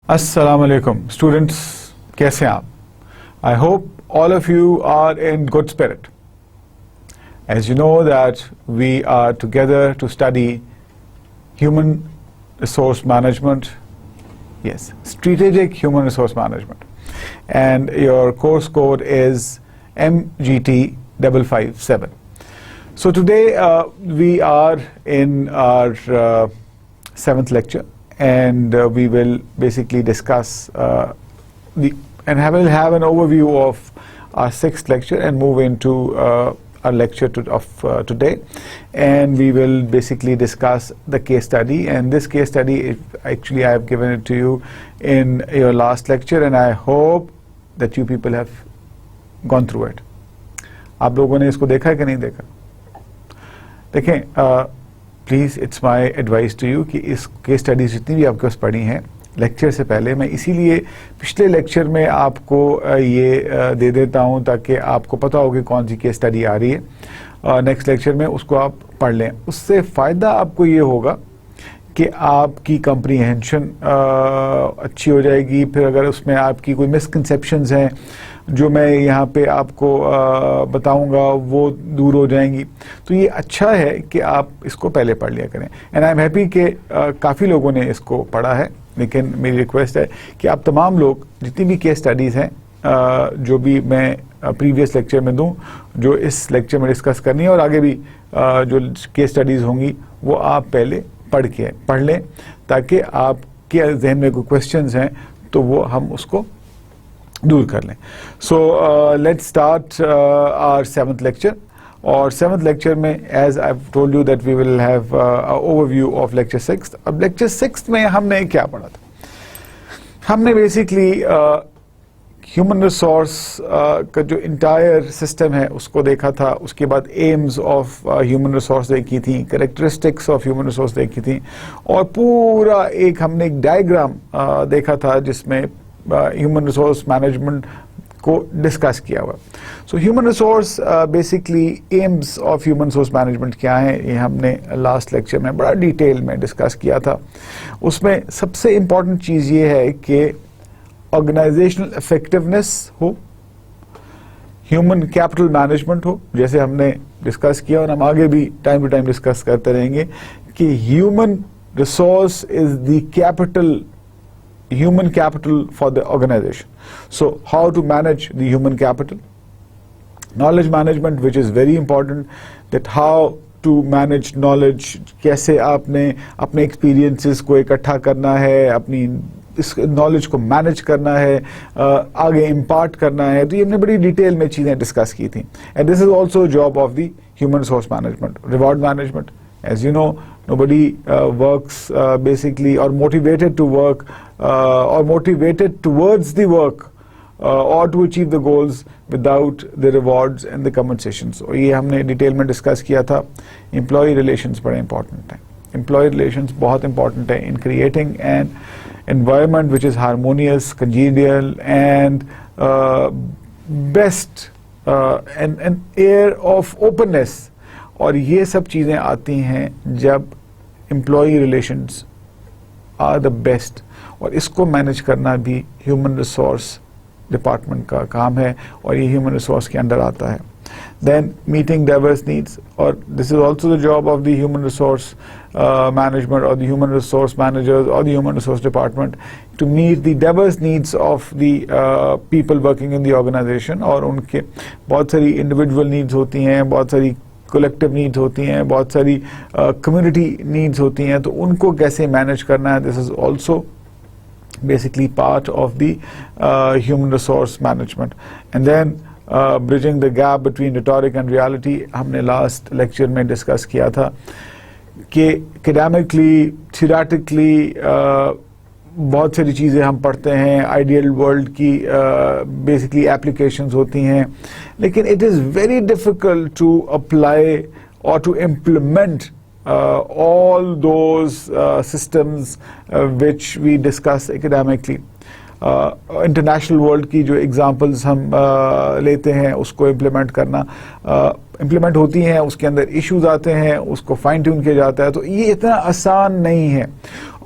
Assalamu alaikum students, कैसे हैं आप? I hope all of you are in good spirit. As you know that we are together to study human resource management, yes, strategic human resource management, and your course code is MGT 557. So today we are in our seventh lecture, and we will basically discuss will have an overview of our sixth lecture and move into our lecture of today, and we will basically discuss the case study. And this case study, actually I have given it to you in your last lecture, and I hope that you people have gone through it. आप लोगों ने इसको देखा है कि नहीं देखा? देखें, please it's my advice to you कि इस केस स्टडीज जितनी भी आपके पास पढ़ी हैं लेक्चर से पहले, मैं इसीलिए पिछले लेक्चर में आपको ये दे देता हूं ताकि आपको पता हो कि कौन सी केस स्टडी आ रही है। नेक्स्ट लेक्चर में उसको आप पढ़ लें। उससे फ़ायदा आपको ये होगा कि आपकी कम्प्रीहेंशन अच्छी हो जाएगी। फिर अगर उसमें आपकी कोई मिसकंसेप्शंस हैं जो मैं यहाँ पे आपको बताऊंगा वो दूर हो जाएंगी। तो ये अच्छा है कि आप इसको पहले पढ़ लिया करें। एंड आई एम हैप्पी कि काफ़ी लोगों ने इसको पढ़ा है, लेकिन मेरी रिक्वेस्ट है कि आप तमाम लोग जितनी भी केस स्टडीज़ हैं जो भी मैं प्रीवियस लेक्चर में दूं, जो इस लेक्चर में डिस्कस करनी है और आगे भी जो केस स्टडीज़ होंगी वो आप पहले पढ़ लें ताकि आपके जहन में कोई क्वेश्चंस हैं तो वो हम उसको दूर कर लें। So let's start our seventh lecture. और सेवंथ लेक्चर में as I told you that we will have overview of lecture six. अब लेक्चर सिक्स में हमने क्या पढ़ा था? हमने बेसिकली ह्यूमन रिसोर्स का जो इंटायर सिस्टम है उसको देखा था। उसके बाद एम्स ऑफ ह्यूमन रिसोर्स देखी थी, कैरेक्टरिस्टिक्स ऑफ ह्यूमन रिसोर्स देखी थी, और पूरा हमने एक डायग्राम देखा था जिसमें ह्यूमन रिसोर्स मैनेजमेंट को डिस्कस किया हुआ। So human resource basically AIIMS of human resource management क्या है, ये हमने लास्ट लेक्चर में बड़ा डिटेल में डिस्कस किया था। उसमें सबसे इम्पॉर्टेंट चीज़ ये है कि ऑर्गेनाइजेशनल इफेक्टिवनेस हो, ह्यूमन कैपिटल मैनेजमेंट हो, जैसे हमने डिस्कस किया और हम आगे भी टाइम टू टाइम डिस्कस करते रहेंगे कि human resource is the capital, human capital for the organization. So how to manage the human capital? Knowledge management, which is very important, that how to manage knowledge, कैसे आपने अपने experiences को इकट्ठा करना है, अपनी इस knowledge को manage करना है, आगे impart करना है। तो ये हमने बड़ी डिटेल में चीज़ें डिस्कस की थी। And this is also a job of the human resource management. Reward management, as you know, nobody works basically or motivated to work or motivated towards the work or to achieve the goals without the rewards and the compensations. और ये हमने detail में discuss किया था। Employee relations बड़े important हैं। Employee relations बहुत important है in creating an environment which is harmonious, congenial and best an air of openness. और ये सब चीज़ें आती हैं जब employee relations are the best, और इसको मैनेज करना भी ह्यूमन रिसोर्स डिपार्टमेंट का काम है और ये ह्यूमन रिसोर्स के अंडर आता है। देन मीटिंग डाइवर्स नीड्स, और this is also the job of the human resource management और द ह्यूमन रिसोर्स मैनेजर्स और the human resource department to meet the diverse needs of the people working in the organisation. और उनके बहुत सारी individual needs होती हैं, बहुत सारी कलेक्टिव नीड्स होती हैं, बहुत सारी कम्युनिटी नीड्स होती हैं, तो उनको कैसे मैनेज करना है, this is also basically part of the human resource management. And then bridging the gap between rhetoric and reality, हमने last lecture में discuss किया था कि academically, theoretically बहुत सारी चीज़ें हम पढ़ते हैं, आइडियल वर्ल्ड की बेसिकली एप्लीकेशंस होती हैं, लेकिन it is very difficult to apply और to implement all those systems which we discuss academically. International world की जो एग्जांपल्स हम लेते हैं उसको इम्प्लीमेंट करना, इम्प्लीमेंट होती हैं, उसके अंदर इश्यूज आते हैं, उसको फाइन ट्यून किया जाता है, तो ये इतना आसान नहीं है।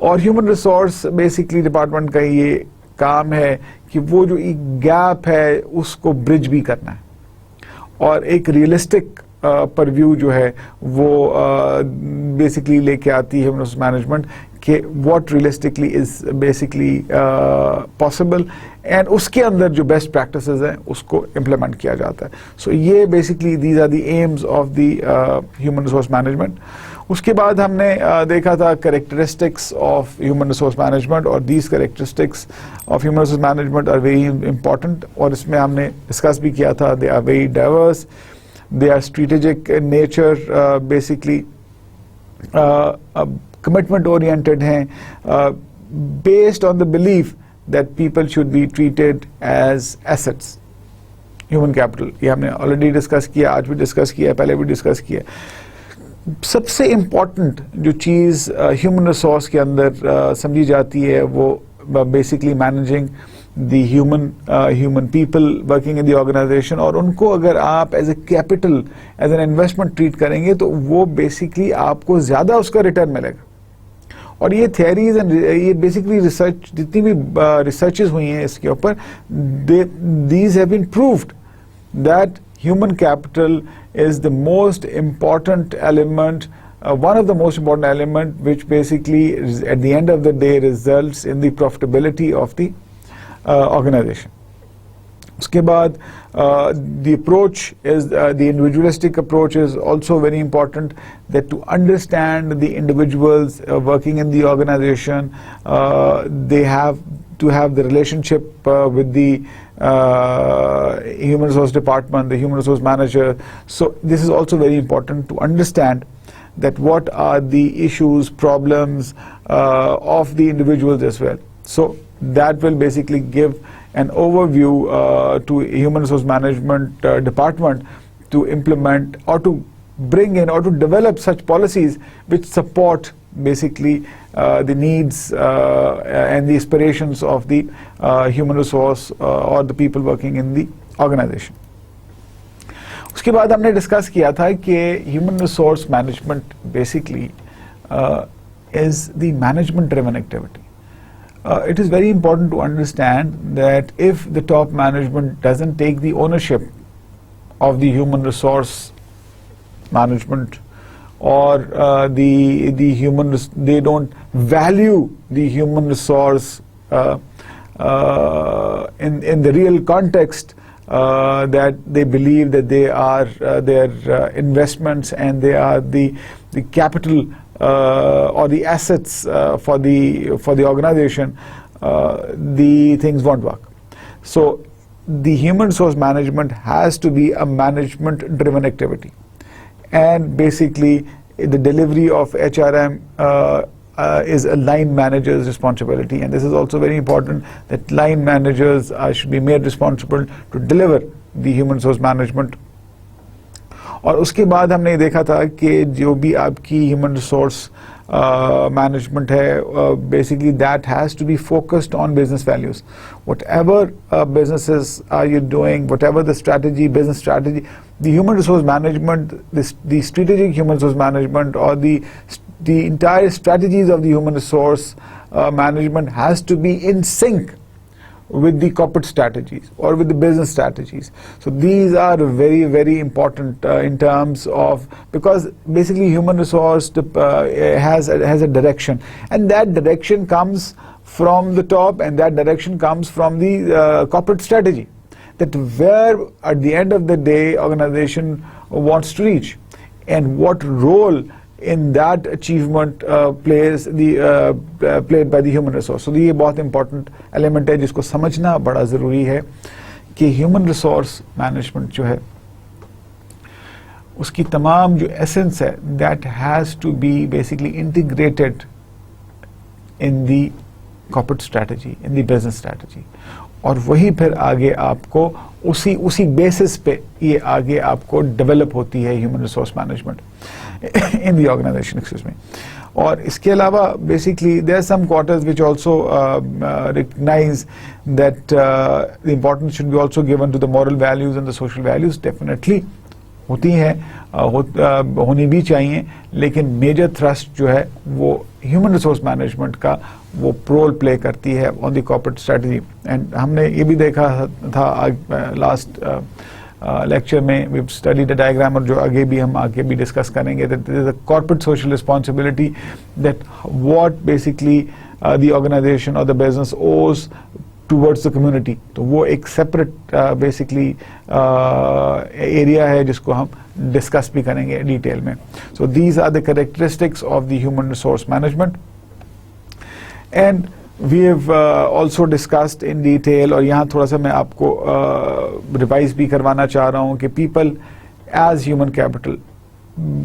और ह्यूमन रिसोर्स बेसिकली डिपार्टमेंट का ये काम है कि वो जो एक गैप है उसको ब्रिज भी करना है, और एक रियलिस्टिक परव्यू जो है वो बेसिकली लेके आती है ह्यूमन रिसोर्स मैनेजमेंट कि what realistically is basically possible, and उसके अंदर जो बेस्ट प्रैक्टिसेस हैं उसको इम्प्लीमेंट किया जाता है. सो ये basically these are the aims of the human resource management. उसके बाद हमने देखा था characteristics of human resource management, और these characteristics of human resource management are very important, और इसमें हमने डिस्कस भी किया था. They are very diverse, they are strategic in nature, basically commitment oriented hain, based on the belief that people should be treated as assets. Human capital ये हमने already discuss किया, आज भी डिस्कस किया, पहले भी डिस्कस किया. सबसे इम्पॉर्टेंट जो चीज़ ह्यूमन रिसोर्स के अंदर समझी जाती है वो basically managing the human people working in the organization, और उनको अगर आप as a capital, as an investment treat करेंगे तो वो बेसिकली आपको ज़्यादा उसका रिटर्न मिलेगा. और ये थियरीज एंड ये बेसिकली रिसर्च, जितनी भी रिसर्चेस हुई हैं इसके ऊपर, these have been proved that human capital is the most important element, one of the most important element which basically at the end of the day results in the profitability of the organization. उसके बाद the approach is the individualistic approach is also very important, that to understand the individuals working in the organization, they have to have the relationship with the human resource department, the human resource manager. So this is also very important to understand that what are the issues, problems of the individuals as well. So that will basically give an overview to human resource management department to implement or to bring in or to develop such policies which support basically the needs and the aspirations of the human resource or the people working in the organization. उसके बाद हमने discuss किया था कि human resource management basically is the management driven activity. It is very important to understand that if the top management doesn't take the ownership of the human resource management, or they don't value the human resource in the real context, that they believe that they are their investments and they are the capital or the assets for the organization, the things won't work. So the human resource management has to be a management driven activity, and basically the delivery of HRM is a line manager's responsibility, and this is also very important, that line managers should be made responsible to deliver the human resource management. और उसके बाद हमने देखा था कि जो भी आपकी ह्यूमन रिसोर्स मैनेजमेंट है, basically that has to be focused on business values. Whatever businesses are you doing, whatever the strategy, business strategy, the human resource management, the strategic human resource management और the entire strategies of the human resource management has to be in sync with the corporate strategies or with the business strategies. So these are very, very important in terms of, because basically human resource has a direction, and that direction comes from the top, and that direction comes from the corporate strategy, that where at the end of the day organization wants to reach, and what role in that achievement played by the human resource. So ये बहुत important element है जिसको समझना बड़ा ज़रूरी है कि human resource management जो है उसकी तमाम जो essence है, that has to be basically integrated in the corporate strategy, in the business strategy. और वही फिर आगे आपको उसी बेसिस पे ये आगे आपको डेवलप होती है human resource management in the organization, excuse me. और इसके अलावा basically there are some quarters which also recognize that the importance should be also given to the moral values and the social values. Definitely होती हैं, होनी भी चाहिए, लेकिन major thrust जो है वो ह्यूमन रिसोर्स मैनेजमेंट का वो रोल प्ले करती है on the corporate strategy. And हमने ये भी देखा था लास्ट लेक्चर में, वी स्टडी द डायग्राम, और जो आगे भी डिस्कस करेंगे, that is a corporate social responsibility, that what basically the organisation और the business owes towards the community. तो वो एक सेपरेट बेसिकली एरिया है जिसको हम डिस्कस भी करेंगे डिटेल में। So these are the characteristics of the human resource management, and we have also discussed in detail, और यहाँ थोड़ा सा मैं आपको रिवाइज भी करवाना चाह रहा हूँ कि people as human capital,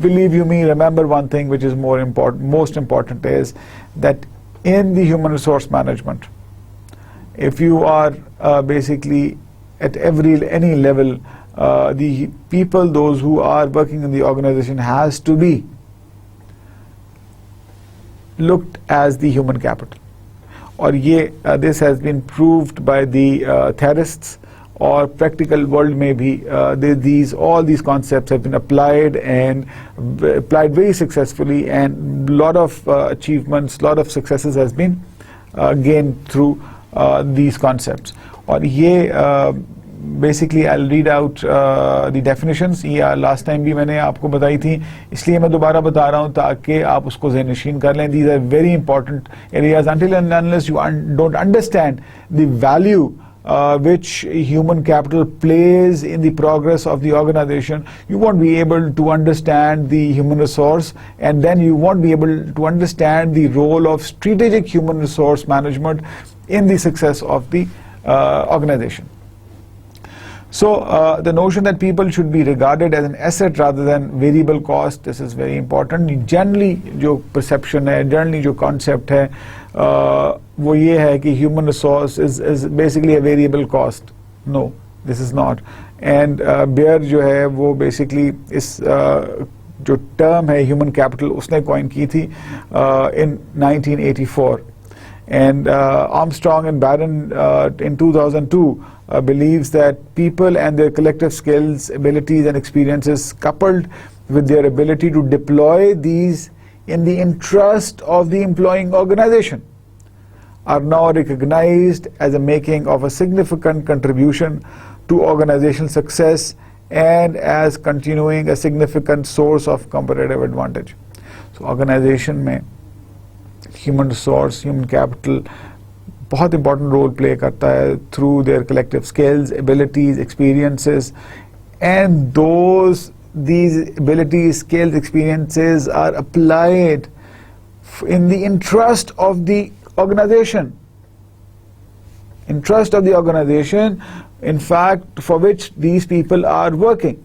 believe you me, remember one thing which is most important is that in the human resource management, if you are basically at any level, the people, those who are working in the organization, has to be looked as the human capital. और ये this has been proved by the theorists, और practical world में भी all these concepts have been applied and applied very successfully, and lot of achievements, lot of successes has been gained through these concepts. और ये basically I'll read out the definitions. ये last time भी मैंने आपको बताई थी, इसलिए मैं दोबारा बता रहा हूँ ताकि आप उसको ज़हन-नशीन कर लें. These are very important areas. Until and unless you don't understand the value which human capital plays in the progress of the organization, you won't be able to understand the human resource, and then you won't be able to understand the role of strategic human resource management in the success of the organization. So the notion that people should be regarded as an asset rather than variable cost, this is very important. Generally जो perception है, generally जो concept है, वो ये है कि human resource is basically a variable cost. No, this is not. And Baer जो है वो basically इस जो term है human capital उसने coin की थी in 1984. And Armstrong and Barron in 2002 believes that people and their collective skills, abilities and experiences, coupled with their ability to deploy these in the interest of the employing organization, are now recognized as a making of a significant contribution to organizational success and as continuing a significant source of competitive advantage. So organization में human resource, human capital बहुत important role play करता है through their collective skills, abilities, experiences, and these abilities, skills, experiences are applied in the interest of the organization. Interest of the organization, in fact, for which these people are working.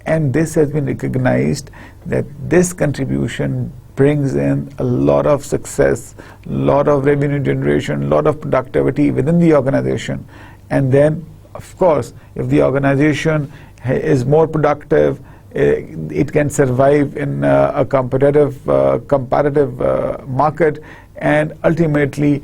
And this has been recognized that this contribution brings in a lot of success, lot of revenue generation, lot of productivity within the organization. And then, of course, if the organization is more productive, it can survive in a comparative market, and ultimately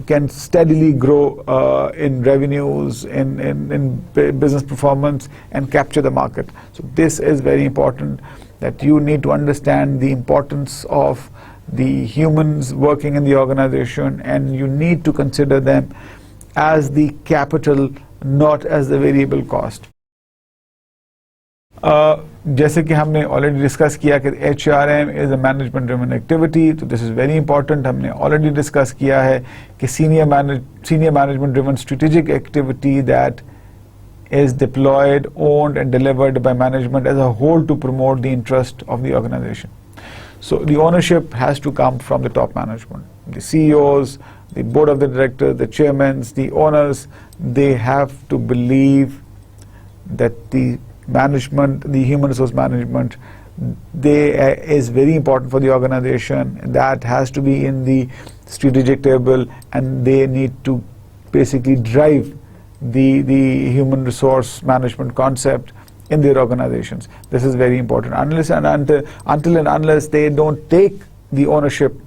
can steadily grow in revenues, in business performance, and capture the market. So this is very important, that you need to understand the importance of the humans working in the organization, and you need to consider them as the capital, not as the variable cost. जैसे कि हमने already discuss किया कि HRM is a management driven activity, तो this is very important. हमने already discuss किया है कि senior management driven strategic activity that is deployed, owned and delivered by management as a whole to promote the interest of the organization. So the ownership has to come from the top management. The CEOs, the board of the directors, the chairmen, the owners, they have to believe that the management, the human resource management, is very important for the organization. That has to be in the strategic table, and they need to basically drive the human resource management concept in their organizations. This is very important. Until and unless they don't take the ownership,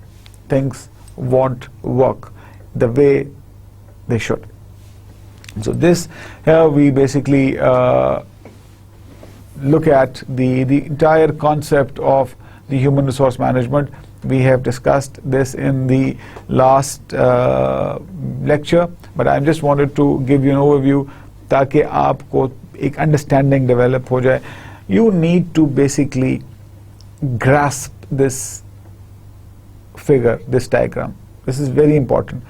things won't work the way they should. So this, here we basically look at the entire concept of the human resource management. We have discussed this in the last lecture, but I just wanted to give you an overview ताकि आपको एक understanding develop हो जाए. You need to basically grasp this figure, this diagram. This is very important.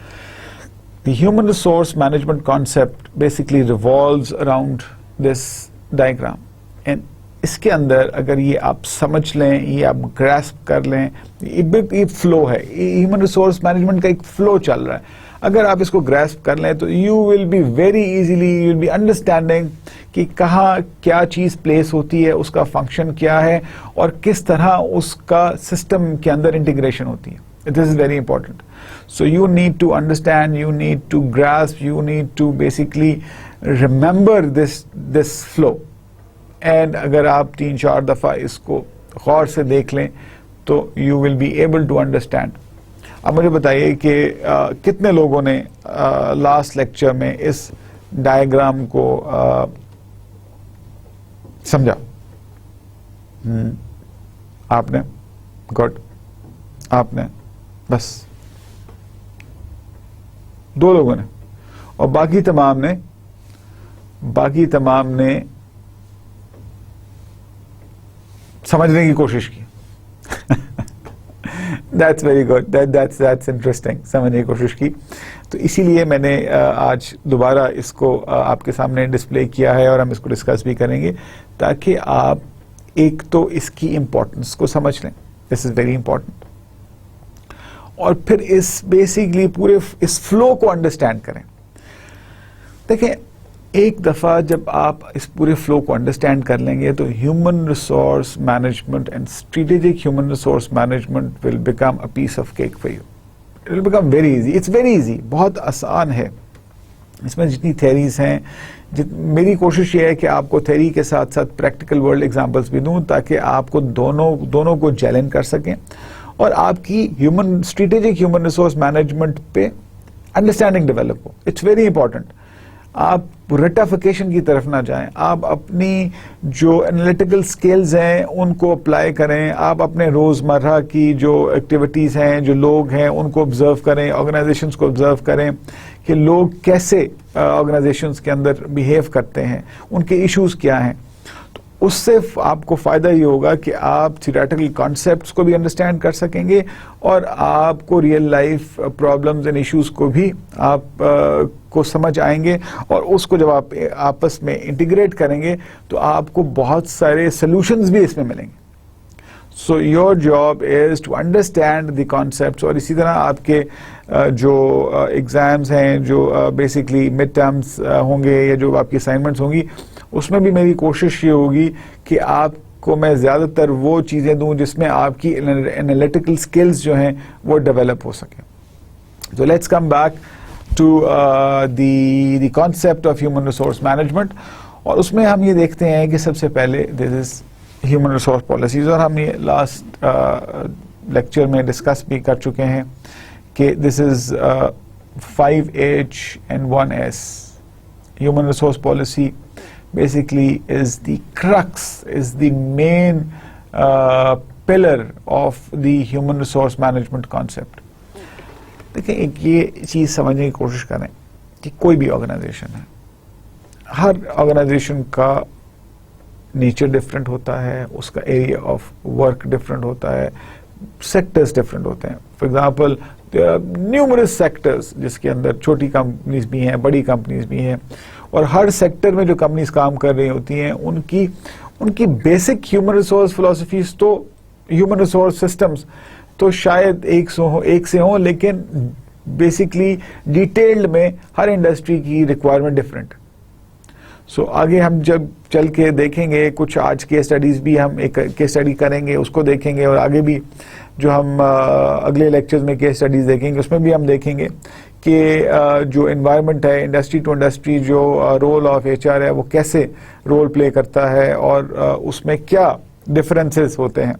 The human resource management concept basically revolves around this diagram. And इसके अंदर अगर ये आप समझ लें, ये आप ग्रास्प कर लें, ये फ्लो है, ह्यूमन रिसोर्स मैनेजमेंट का एक फ्लो चल रहा है. अगर आप इसको ग्रास्प कर लें तो you will be very easily, you will be understanding कि कहाँ क्या चीज़ प्लेस होती है, उसका फंक्शन क्या है और किस तरह उसका सिस्टम के अंदर इंटीग्रेशन होती है. This is very important. So you need to understand, you need to grasp, you need to basically remember this flow. And अगर आप 3-4 दफ़ा इसको गौर से देख लें तो you will be able to understand. अब मुझे बताइए कि कितने लोगों ने लास्ट लेक्चर में इस डायग्राम को समझा? आपने? गुड. आपने? बस 2 लोगों ने, और बाकी तमाम ने समझने की कोशिश की. That's very good. That's interesting. समझने की कोशिश की. तो इसीलिए मैंने आज दोबारा इसको आपके सामने डिस्प्ले किया है और हम इसको डिस्कस भी करेंगे ताकि आप एक तो इसकी इम्पोर्टेंस को समझ लें. This is very important. और फिर इस बेसिकली पूरे इस फ्लो को अंडरस्टैंड करें. देखें, एक दफ़ा जब आप इस पूरे फ्लो को अंडरस्टैंड कर लेंगे तो human resource management and strategic human resource management will become a piece of cake for you. It will become very easy. It's very easy. बहुत आसान है. इसमें जितनी थेरीज हैं, मेरी कोशिश ये है कि आपको थेरी के साथ साथ प्रैक्टिकल वर्ल्ड एग्जांपल्स भी दूं ताकि आपको दोनों को चैलेंज कर सकें और आपकी स्ट्रेटेजिक ह्यूमन रिसोर्स मैनेजमेंट पे अंडरस्टैंडिंग डेवलप हो. It's very important. आप रेटाफिकेशन की तरफ ना जाएं. आप अपनी जो एनालिटिकल स्किल्स हैं उनको अप्लाई करें. आप अपने रोज़मर्रा की जो एक्टिविटीज़ हैं, जो लोग हैं, उनको ऑब्जर्व करें. ऑर्गेनाइजेशंस को ऑब्जर्व करें कि लोग कैसे ऑर्गेनाइजेशंस के अंदर बिहेव करते हैं, उनके इश्यूज़ क्या हैं. उससे आपको फ़ायदा ये होगा कि आप थियोरेटिकल कॉन्सेप्ट्स को भी अंडरस्टैंड कर सकेंगे और आपको real life problems and issues को भी आप को समझ आएंगे और उसको जब आप आपस में इंटीग्रेट करेंगे तो आपको बहुत सारे सॉल्यूशंस भी इसमें मिलेंगे. So your job is to understand the concepts. और इसी तरह आपके जो एग्ज़ाम्स हैं, जो बेसिकली मिड टर्म्स होंगे या जो आपकी असाइनमेंट्स होंगी, उसमें भी मेरी कोशिश ये होगी कि आपको मैं ज़्यादातर वो चीज़ें दूं जिसमें आपकी एनालिटिकल स्किल्स जो हैं वो डेवलप हो सकें. So let's come back to the concept of human resource management. और उसमें हम ये देखते हैं कि सबसे पहले this is human resource policies, और हम ये लास्ट लेक्चर में डिस्कस भी कर चुके हैं कि this is 5H and 1S. Human resource policy basically is the crux, is the main pillar of the human resource management concept. देखिए, एक ये चीज़ समझने की कोशिश करें कि कोई भी ऑर्गेनाइजेशन है, हर ऑर्गेनाइजेशन का नेचर डिफरेंट होता है, उसका एरिया ऑफ वर्क डिफरेंट होता है, सेक्टर्स डिफरेंट होते हैं. फॉर एग्जांपल न्यूमरस सेक्टर्स जिसके अंदर छोटी कंपनीज भी हैं, बड़ी कंपनीज भी हैं, और हर सेक्टर में जो कंपनीज काम कर रही होती हैं उनकी बेसिक ह्यूमन रिसोर्स फिलॉसफीज तो ह्यूमन रिसोर्स सिस्टम्स तो शायद एक से हो, लेकिन बेसिकली डिटेल्ड में हर इंडस्ट्री की रिक्वायरमेंट डिफरेंट. सो आगे हम जब चल के देखेंगे, कुछ आज के स्टडीज़ भी हम एक केस स्टडी करेंगे, उसको देखेंगे, और आगे भी जो हम अगले लेक्चर्स में केस स्टडीज़ देखेंगे उसमें भी हम देखेंगे कि जो एनवायरनमेंट है, इंडस्ट्री टू इंडस्ट्री जो रोल ऑफ एचआर है वो कैसे रोल प्ले करता है और उसमें क्या डिफरेंसेस होते हैं.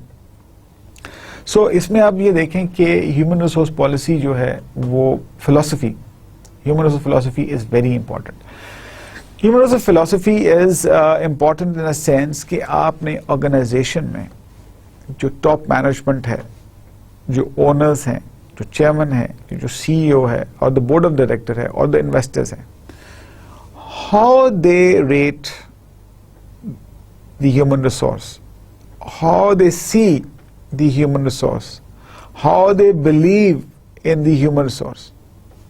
सो इसमें आप ये देखें कि ह्यूमन रिसोर्स पॉलिसी जो है वो philosophy, human resource philosophy is very important. Human resource philosophy is important in a sense कि आपने ऑर्गेनाइजेशन में जो टॉप मैनेजमेंट है, जो ओनर्स हैं, जो चेयरमैन है, जो सीईओ है और द बोर्ड ऑफ डायरेक्टर है और द इन्वेस्टर्स हैं, how they rate the human resource, how they see the human resource, how they believe in the human resource.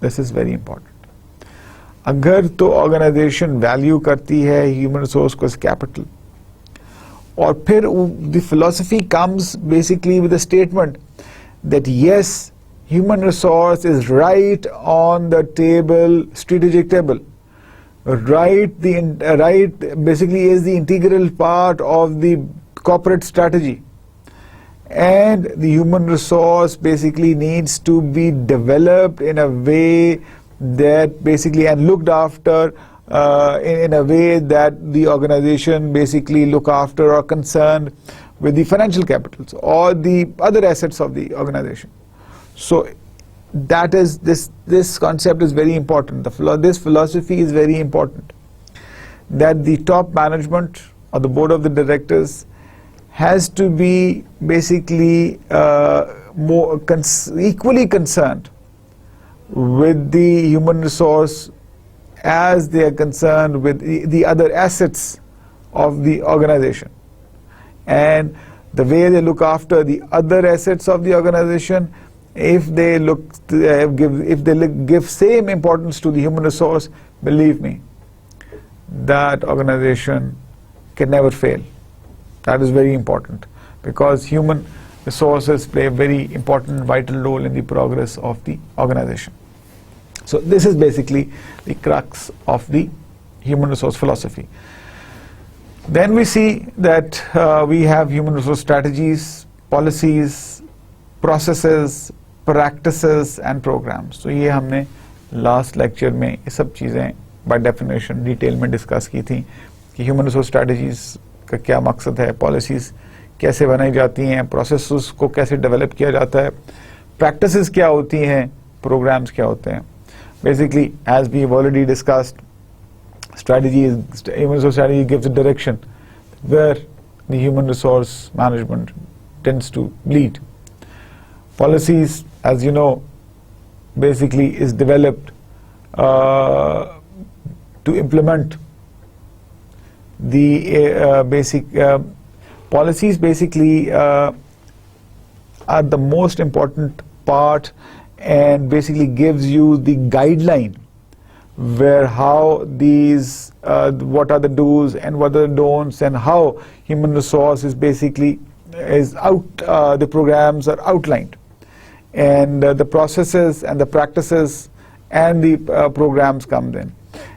This is very important. अगर तो organisation value करती है human resource को as capital, और फिर the philosophy comes basically with a statement that yes human resource is right on the table, strategic table, right basically is the integral part of the corporate strategy, and the human resource basically needs to be developed in a way that basically and looked after in a way that the organization basically look after or concerned with the financial capitals or the other assets of the organization. So that is this concept is very important. This philosophy is very important, that the top management or the board of the directors has to be basically equally concerned with the human resource as they are concerned with the other assets of the organization, and the way they look after the other assets of the organization, if they give same importance to the human resource, believe me, that organization can never fail. That is very important, because human resources play a very important vital role in the progress of the organization. So this is basically the crux of the human resource philosophy. Then we see that we have human resource strategies, policies, processes, practices and programs. तो ये हमने last lecture में ये सब चीज़ें by definition detail में discuss की थी कि ह्यूमन रिसोर्स स्ट्रैटेजीज का क्या मकसद है, पॉलिसीज़ कैसे बनाई जाती हैं, प्रोसेसेस को कैसे डेवलप किया जाता है, प्रैक्टिसेस क्या होती हैं, प्रोग्राम्स क्या होते हैं. Basically as we have already discussed, human resource strategy gives a direction where the human resource management tends to lead. Policies, as you know, basically is developed to implement the basic policies. Basically are the most important part, and basically gives you the guideline where how these what are the do's and what are the don'ts, and how human resource is basically the programs are outlined, and the processes and the practices and the programs come in.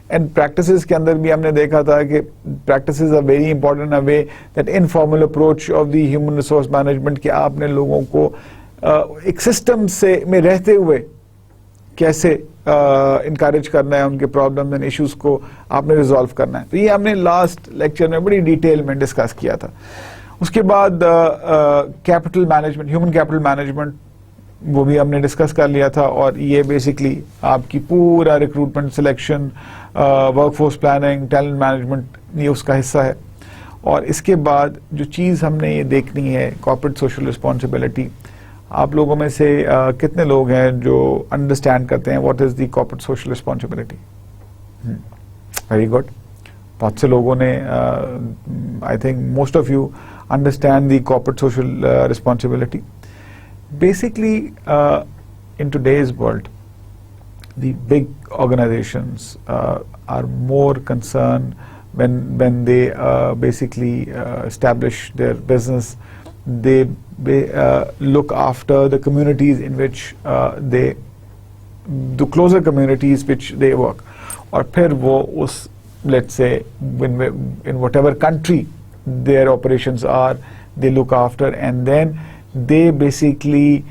And practices के अंदर भी हमने देखा था कि practices are very important in a way, that informal approach of the human resource management कि आपने लोगों को एक सिस्टम से में रहते हुए कैसे इनकरेज करना है, उनके प्रॉब्लम्स एंड इश्यूज को आपने रिजॉल्व करना है. तो ये हमने लास्ट लेक्चर में बड़ी डिटेल में डिस्कस किया था. उसके बाद capital management, human capital management, वो भी हमने डिस्कस कर लिया था. और ये बेसिकली आपकी पूरा recruitment, selection, workforce planning, talent management, ये उसका हिस्सा है. और इसके बाद जो चीज़ हमने ये देखनी है, कॉर्पोरेट सोशल रिस्पॉन्सिबिलिटी. आप लोगों में से कितने लोग हैं जो अंडरस्टैंड करते हैं what is the corporate social responsibility? Very good. बहुत से लोगों ने, I think most of you understand the corporate social responsibility. Basically, in today's world, the big organizations are more concerned when they basically establish their business. They look after the communities in which the closer communities which they work. और फिर वो उस, let's say, in whatever country their operations are, they look after, and then they basically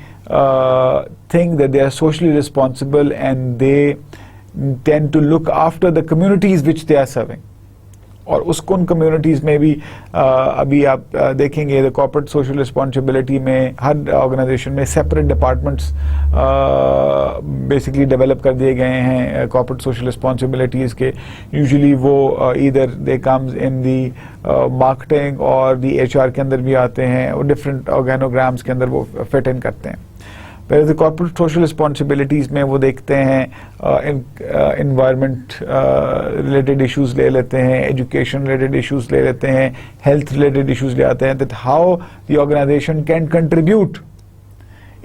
think that they are socially responsible, and they tend to look after the communities which they are serving. और उसको उन communities में भी अभी आप देखेंगे the corporate social responsibility में हर organisation में सेपरेट डिपार्टमेंट्स बेसिकली डेवलप कर दिए गए हैं कॉर्पोरेट सोशल रिस्पॉन्सिबिलिटीज़ के. यूजुअली वो either they comes in the marketing और दी HR के अंदर भी आते हैं और डिफरेंट ऑर्गेनोग्राम्स के अंदर वो फिट इन करते हैं. पहले कॉर्पोरेट सोशल रिस्पॉन्सिबिलिटीज़ में वो देखते हैं इन्वायरमेंट रिलेटेड इश्यूज ले लेते हैं, एजुकेशन रिलेटेड इश्यूज ले लेते हैं, हेल्थ रिलेटेड इश्यूज ले आते हैं, that how the organisation can contribute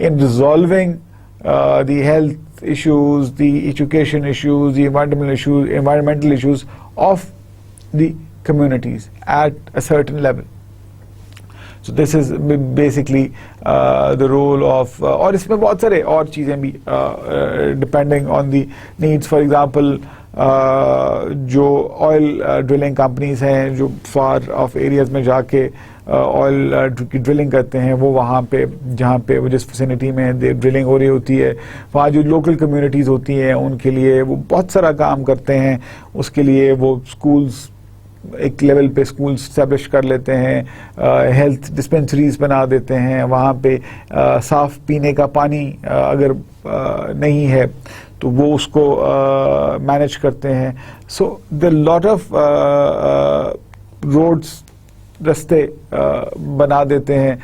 in resolving the health issues, the education issues, the environmental issues of the communities at a certain level. So this is basically the role of और इसमें बहुत सारे और चीज़ें भी depending on the needs. For example जो oil drilling companies हैं जो far off areas में जाके ऑयल की ड्रिलिंग करते हैं, वो वहाँ पे जहाँ पे वो जिस फैसिलिटी में ड्रिलिंग हो रही होती है वहाँ जो लोकल कम्युनिटीज़ होती हैं उनके लिए वो बहुत सारा काम करते हैं. उसके लिए वो स्कूल्स एक लेवल पे स्कूल स्टैब्लिश कर लेते हैं, हेल्थ डिस्पेंसरीज बना देते हैं, वहाँ पे साफ़ पीने का पानी अगर नहीं है तो वो उसको मैनेज करते हैं. So the lot of roads रस्ते बना देते हैं.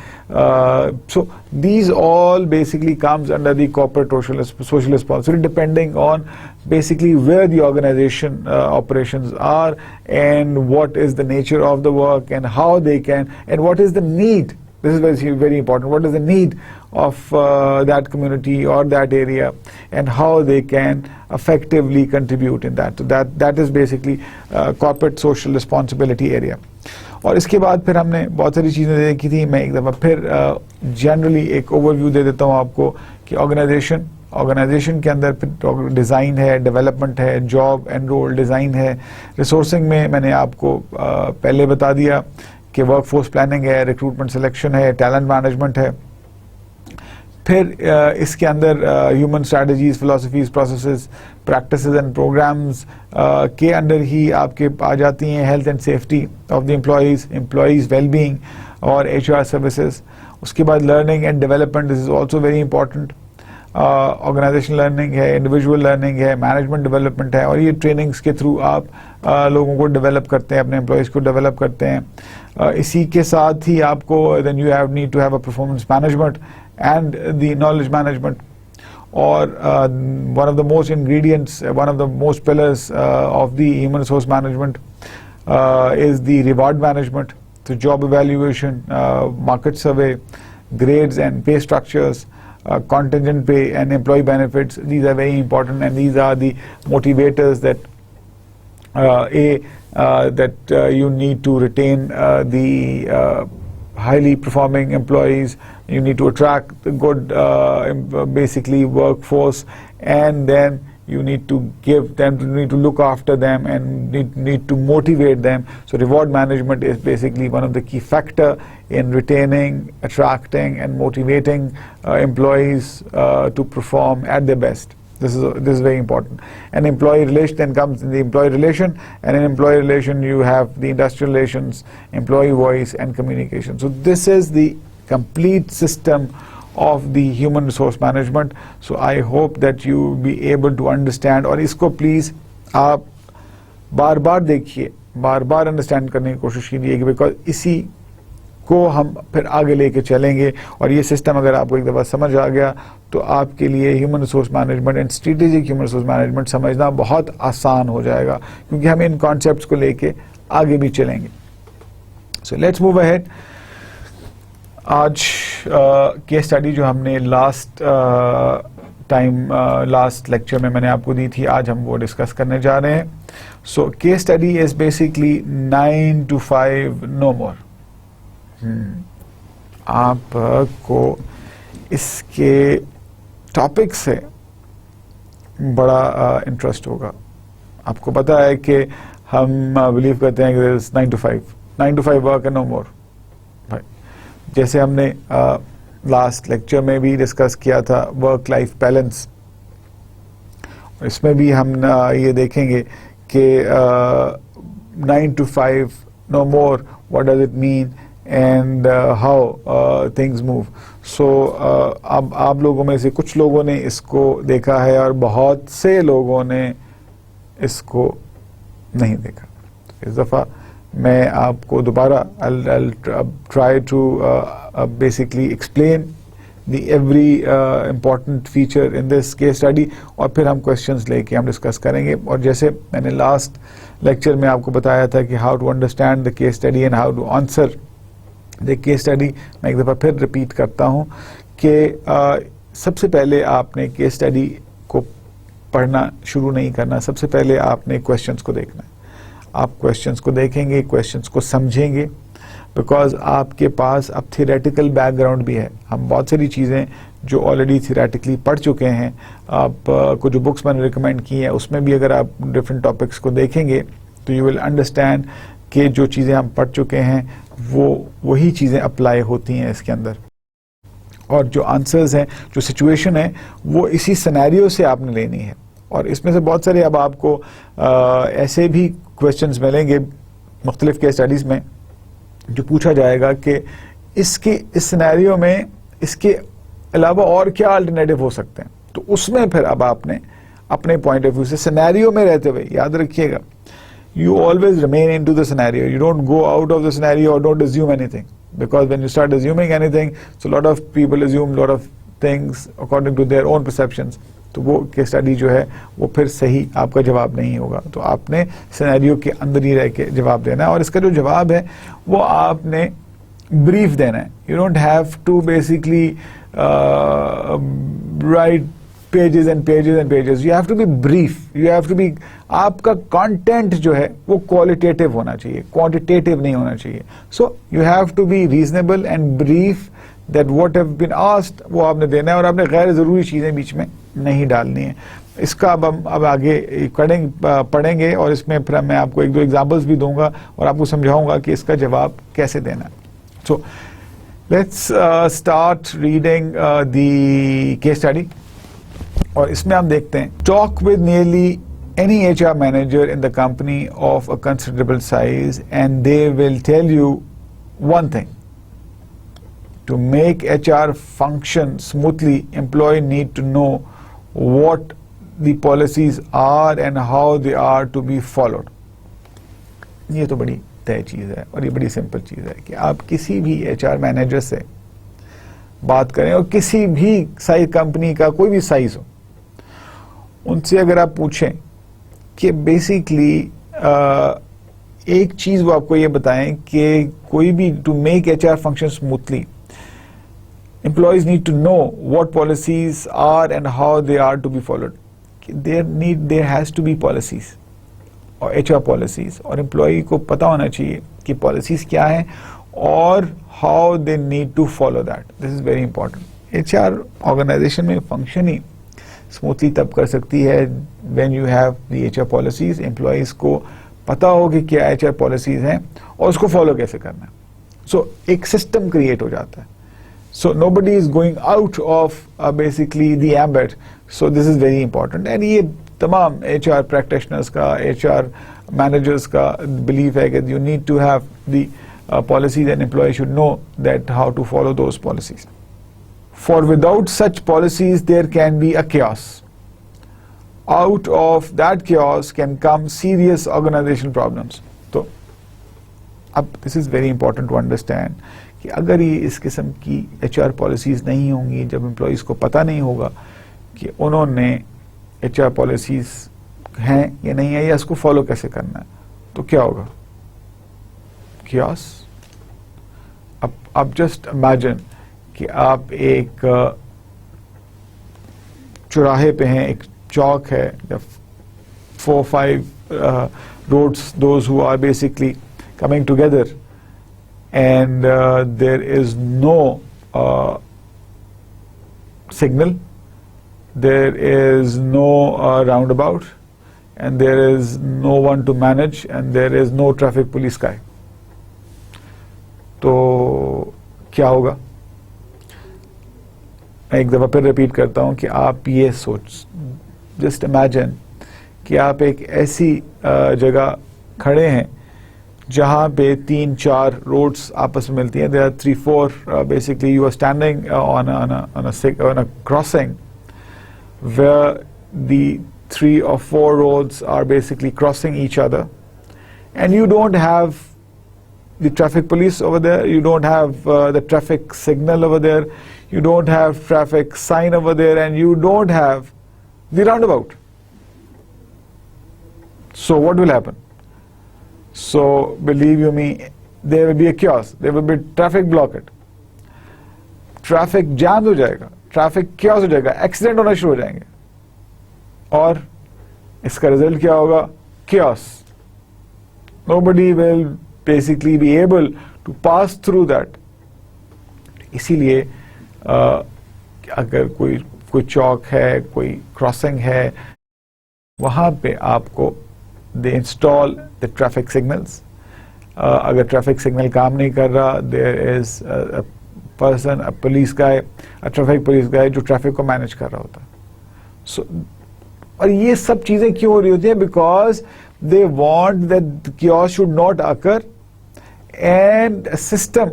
So these all basically comes under the corporate social responsibility, depending on basically where the organization operations are and what is the nature of the work and how they can and what is the need. This is very, very important. What is the need of that community or that area and how they can effectively contribute in that. So that is basically corporate social responsibility area. और इसके बाद फिर हमने बहुत सारी चीज़ें देखी थी. मैं एक दफ़ा फिर जनरली एक ओवरव्यू दे देता हूँ आपको कि ऑर्गेनाइजेशन के अंदर फिर डिज़ाइन है, डेवलपमेंट है, जॉब एंड रोल डिज़ाइन है. रिसोर्सिंग में मैंने आपको पहले बता दिया कि वर्कफोर्स प्लानिंग है, रिक्रूटमेंट सिलेक्शन है, टैलेंट मैनेजमेंट है. फिर इसके अंदर human strategies, philosophies, processes, practices and programs के अंदर ही आपके आ जाती हैं health and safety of the employees wellbeing और HR सर्विसेज. उसके बाद learning and development, this is also very important. Organisation learning है, इंडिविजुअल लर्निंग है, मैनेजमेंट डेवलपमेंट है और ये ट्रेनिंग्स के थ्रू आप लोगों को डेवलप करते हैं, अपने एम्प्लॉयज़ को डेवलप करते हैं. इसी के साथ ही आपको then you have need to have a performance management and the knowledge management, or one of the most ingredients, one of the most pillars of the human resource management is the reward management. So job evaluation, market survey, grades and pay structures, contingent pay and employee benefits. These are very important and these are the motivators that you need to retain the highly performing employees. You need to attract the good basically workforce, and then you need to give them, you need to look after them and need to motivate them. So reward management is basically one of the key factor in retaining, attracting and motivating employees to perform at their best. This is very important. And employee relation then comes in the employee relation, and in employee relation you have the industrial relations, employee voice and communication. So this is the complete system of the human resource management. So I hope that you will be able to understand, और इसको please आप बार बार देखिए, बार बार understand करने की कोशिश कीजिए, because इसी को हम फिर आगे लेके चलेंगे. और ये सिस्टम अगर आपको एक दफ़ा समझ आ गया तो आपके लिए human resource management and strategic human resource management समझना बहुत आसान हो जाएगा, क्योंकि हम इन कॉन्सेप्ट्स को लेके आगे भी चलेंगे. सो लेट्स मूव अहेड. आज केस स्टडी जो हमने लास्ट लेक्चर में मैंने आपको दी थी, आज हम वो डिस्कस करने जा रहे हैं. So case study is basically 9 to 5 no more. आपको इसके टॉपिक से बड़ा इंटरेस्ट होगा. आपको पता है कि हम बिलीव करते हैं कि 9 to 5 वर्क एंड नो मोर. भाई जैसे हमने लास्ट लेक्चर में भी डिस्कस किया था वर्क लाइफ बैलेंस, इसमें भी हम ये देखेंगे कि 9 to 5, no more, what does it mean and how things move. So अब आप लोगों में से कुछ लोगों ने इसको देखा है और बहुत से लोगों ने इसको नहीं देखा. इस दफ़ा मैं आपको दोबारा I'll try to basically explain the every important feature in this case study और फिर हम questions लेके हम discuss करेंगे. और जैसे मैंने last lecture में आपको बताया था कि how to understand the case study and how to answer the case study, मैं एक दफ़ा फिर repeat करता हूँ कि सबसे पहले आपने case study को पढ़ना शुरू नहीं करना. सबसे पहले आपने questions को देखना है. आप क्वेश्चंस को देखेंगे, क्वेश्चंस को समझेंगे, बिकॉज आपके पास अब थियोरेटिकल बैकग्राउंड भी है. हम बहुत सारी चीज़ें जो ऑलरेडी थियोरेटिकली पढ़ चुके हैं, आपको जो बुक्स मैंने रिकमेंड की हैं उसमें भी अगर आप डिफरेंट टॉपिक्स को देखेंगे तो यू विल अंडरस्टैंड कि जो चीज़ें हम पढ़ चुके हैं वो वही चीज़ें अप्लाई होती हैं इसके अंदर. और जो आंसर्स हैं, जो सिचुएशन है, वो इसी सिनेरियो से आपने लेनी है. और इसमें से बहुत सारे अब आपको ऐसे भी क्वेश्चंस मिलेंगे मुख्तलिफ केस स्टडीज़ में जो पूछा जाएगा कि इसके इस सिनेरियो में इसके अलावा और क्या अल्टरनेटिव हो सकते हैं. तो उसमें फिर अब आपने अपने पॉइंट ऑफ व्यू से सिनेरियो में रहते हुए, याद रखिएगा, you always remain into the scenario. You don't go out of the scenario or don't assume anything, because when you start assuming anything, so a lot of people assume a lot of things according to their own perceptions. तो वो case study जो है वो फिर सही आपका जवाब नहीं होगा. तो आपने सिनेरियो के अंदर ही रह के जवाब देना है और इसका जो जवाब है वो आपने ब्रीफ देना है. You don't have to basically write pages and pages and pages. You have to be brief. You have to be, आपका कंटेंट जो है वो क्वालिटेटिव होना चाहिए, क्वांटिटेटिव नहीं होना चाहिए. So you have to be reasonable and brief that what have been asked वो आपने देना है और आपने गैर ज़रूरी चीज़ें बीच में नहीं डालनी है. इसका अब आगे पढ़ेंगे और इसमें फिर मैं आपको एक दो एग्जांपल्स भी दूंगा और आपको समझाऊंगा कि इसका जवाब कैसे देना है. सो let's start reading the case study. और इसमें हम देखते हैं, talk with nearly any HR manager in the company of a considerable size and they will tell you one thing: to make HR function smoothly, employee need to know what the policies are and how they are to be followed. ये तो बड़ी तय चीज़ है और ये बड़ी simple चीज़ है कि आप किसी भी HR मैनेजर से बात करें और किसी भी साइज कंपनी का कोई भी साइज हो, उनसे अगर आप पूछें कि बेसिकली एक चीज़ वो आपको ये बताएं कि कोई भी to make HR function smoothly, employees need to know what policies are and how they are to be followed. There has to be policies और HR policies और employee को पता होना चाहिए कि policies क्या हैं और how they need to follow that. This is very important. HR organization में function ही smoothly तब कर सकती है when you have the HR policies. Employees को पता हो कि क्या HR policies हैं और उसको follow कैसे करना है. So एक system create हो जाता है. So nobody is going out of basically the ambit. So this is very important. And ये तमाम HR practitioners का, HR managers का belief है कि you need to have the policies and employees should know that how to follow those policies. For without such policies there can be a chaos. Out of that chaos can come serious organizational problems. तो अब this is very important to understand कि अगर ये इस किस्म की HR policies नहीं होंगी, जब एम्प्लॉइज़ को पता नहीं होगा कि उन्होंने HR पॉलिसीज़ हैं या नहीं है या इसको फॉलो कैसे करना है, तो क्या होगा? chaos. अब जस्ट इमेजिन कि आप एक चौराहे पे हैं, एक चौक है, 4-5 roads, those who are basically coming together, and there is no signal, there is no roundabout, and there is no one to manage, and there is no traffic police guy. तो क्या होगा? मैं एक दफ़ा फिर रिपीट करता हूँ कि आप ये सोच, जस्ट इमेजिन कि आप एक ऐसी जगह खड़े हैं जहाँ पे 3-4 रोड्स आपस में मिलती हैं. There are 3-4 basically you are standing on a crossing where the 3 or 4 roads are basically crossing each other, and you don't have the traffic police over there, you don't have the traffic signal over there, you don't have traffic sign over there, and you don't have the roundabout. So what will happen? So believe you me, there will be a chaos, there will be traffic blockade, traffic jam हो जाएगा, traffic chaos हो जाएगा, accident होना शुरू हो जाएंगे, और इसका रिजल्ट क्या होगा? Chaos. Nobody will basically be able to pass through that. इसीलिए अगर कोई चौक है, कोई क्रॉसिंग है, वहाँ पे आपको they install the traffic signals. अगर traffic signal काम नहीं कर रहा, there is a person, a police guy, a traffic police guy जो traffic को manage कर रहा होता. So, और ये सब चीजें क्यों हो रही होती हैं? Because they want that chaos should not occur and a system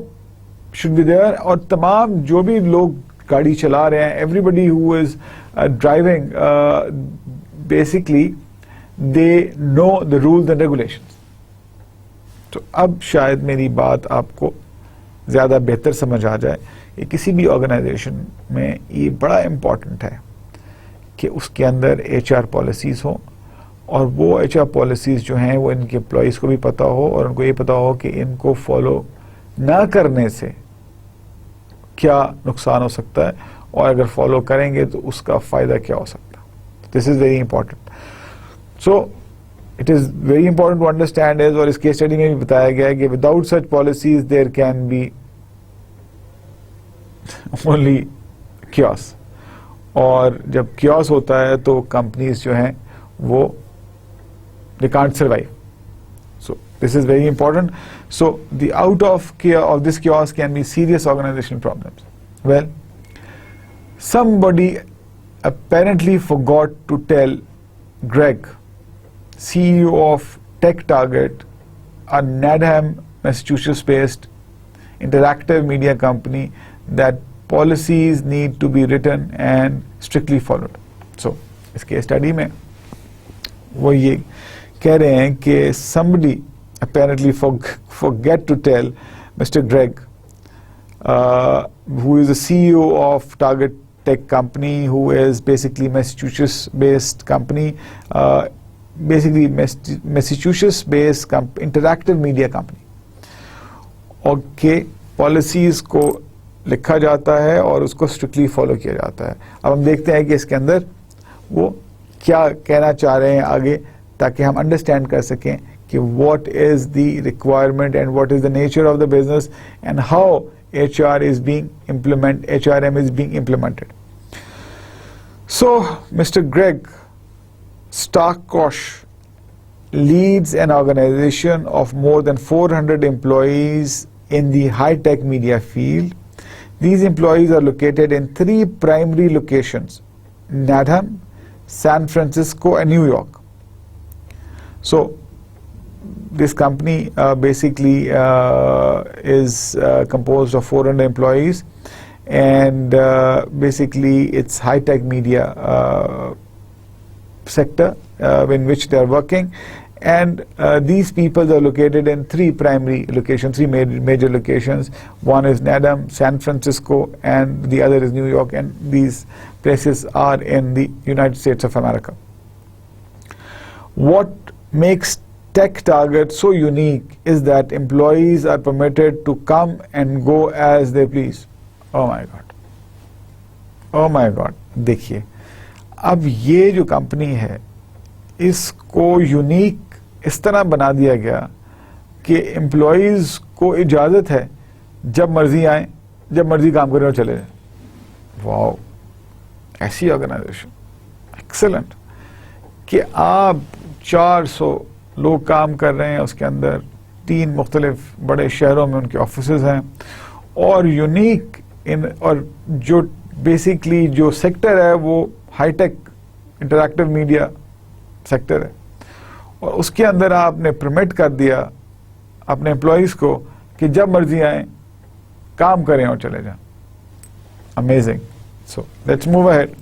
should be there. और तमाम जो भी लोग गाड़ी चला रहे हैं, everybody who is driving, basically they know the rules and regulations. तो अब शायद मेरी बात आपको ज़्यादा बेहतर समझ आ जाए कि किसी भी ऑर्गेनाइजेशन में ये बड़ा इम्पॉर्टेंट है कि उसके अंदर HR पॉलिसीज़ हो, और वो HR पॉलिसीज़ जो हैं वो इनके एम्प्लॉयज़ को भी पता हो, और उनको ये पता हो कि इनको फॉलो ना करने से क्या नुकसान हो सकता है, और अगर फॉलो करेंगे तो उसका फ़ायदा क्या हो सकता है. This is very important. So it is very important to understand is, और इस केस स्टडी में भी बताया गया है कि without such policies there can be only chaos, और जब chaos होता है तो companies जो हैं वो they can't survive. So this is very important. So the out of this chaos can be serious organizational problems. Well, somebody apparently forgot to tell Greg, CEO of TechTarget, a Needham, Massachusetts-based interactive media company, that policies need to be written and strictly followed. So, इस case study में वो ये कह रहे हैं कि somebody apparently forget to tell Mr. Greg, who is the CEO of Target Tech company, who is basically Massachusetts-based company, basically Massachusetts-based interactive media company. Okay, policies को लिखा जाता है और उसको स्ट्रिक्टली फॉलो किया जाता है. अब हम देखते हैं कि इसके अंदर वो क्या कहना चाह रहे हैं आगे, ताकि हम अंडरस्टैंड कर सकें कि what is the requirement and what is the nature of the business and how HR is being HRM is being implemented. So, Mr. Greg Starkosh leads an organization of more than 400 employees in the high-tech media field. These employees are located in 3 primary locations: Needham, San Francisco, and New York. So, this company basically is composed of 400 employees, and basically it's high-tech media sector in which they are working, and these people are located in 3 primary locations, 3 major locations. One is Needham, San Francisco, and the other is New York, and these places are in the United States of America. What makes TechTarget so unique is that employees are permitted to come and go as they please. Oh my God. Oh my God. देखिए, अब ये जो company है इसको unique इस तरह बना दिया गया कि एम्प्लॉयज़ को इजाज़त है जब मर्जी आए, जब मर्जी काम करें और चले जाएं. वाओ, ऐसी ऑर्गेनाइजेशन, एक्सेलेंट, कि आप 400 लोग काम कर रहे हैं, उसके अंदर 3 मुख्तलिफ बड़े शहरों में उनके ऑफिसेज हैं, और यूनिक और जो बेसिकली जो सेक्टर है वो हाईटेक इंटरैक्टिव मीडिया सेक्टर है, और उसके अंदर आपने परमिट कर दिया अपने एम्प्लॉइज को कि जब मर्जी आए काम करें और चले जाएं. Amazing. So let's move ahead.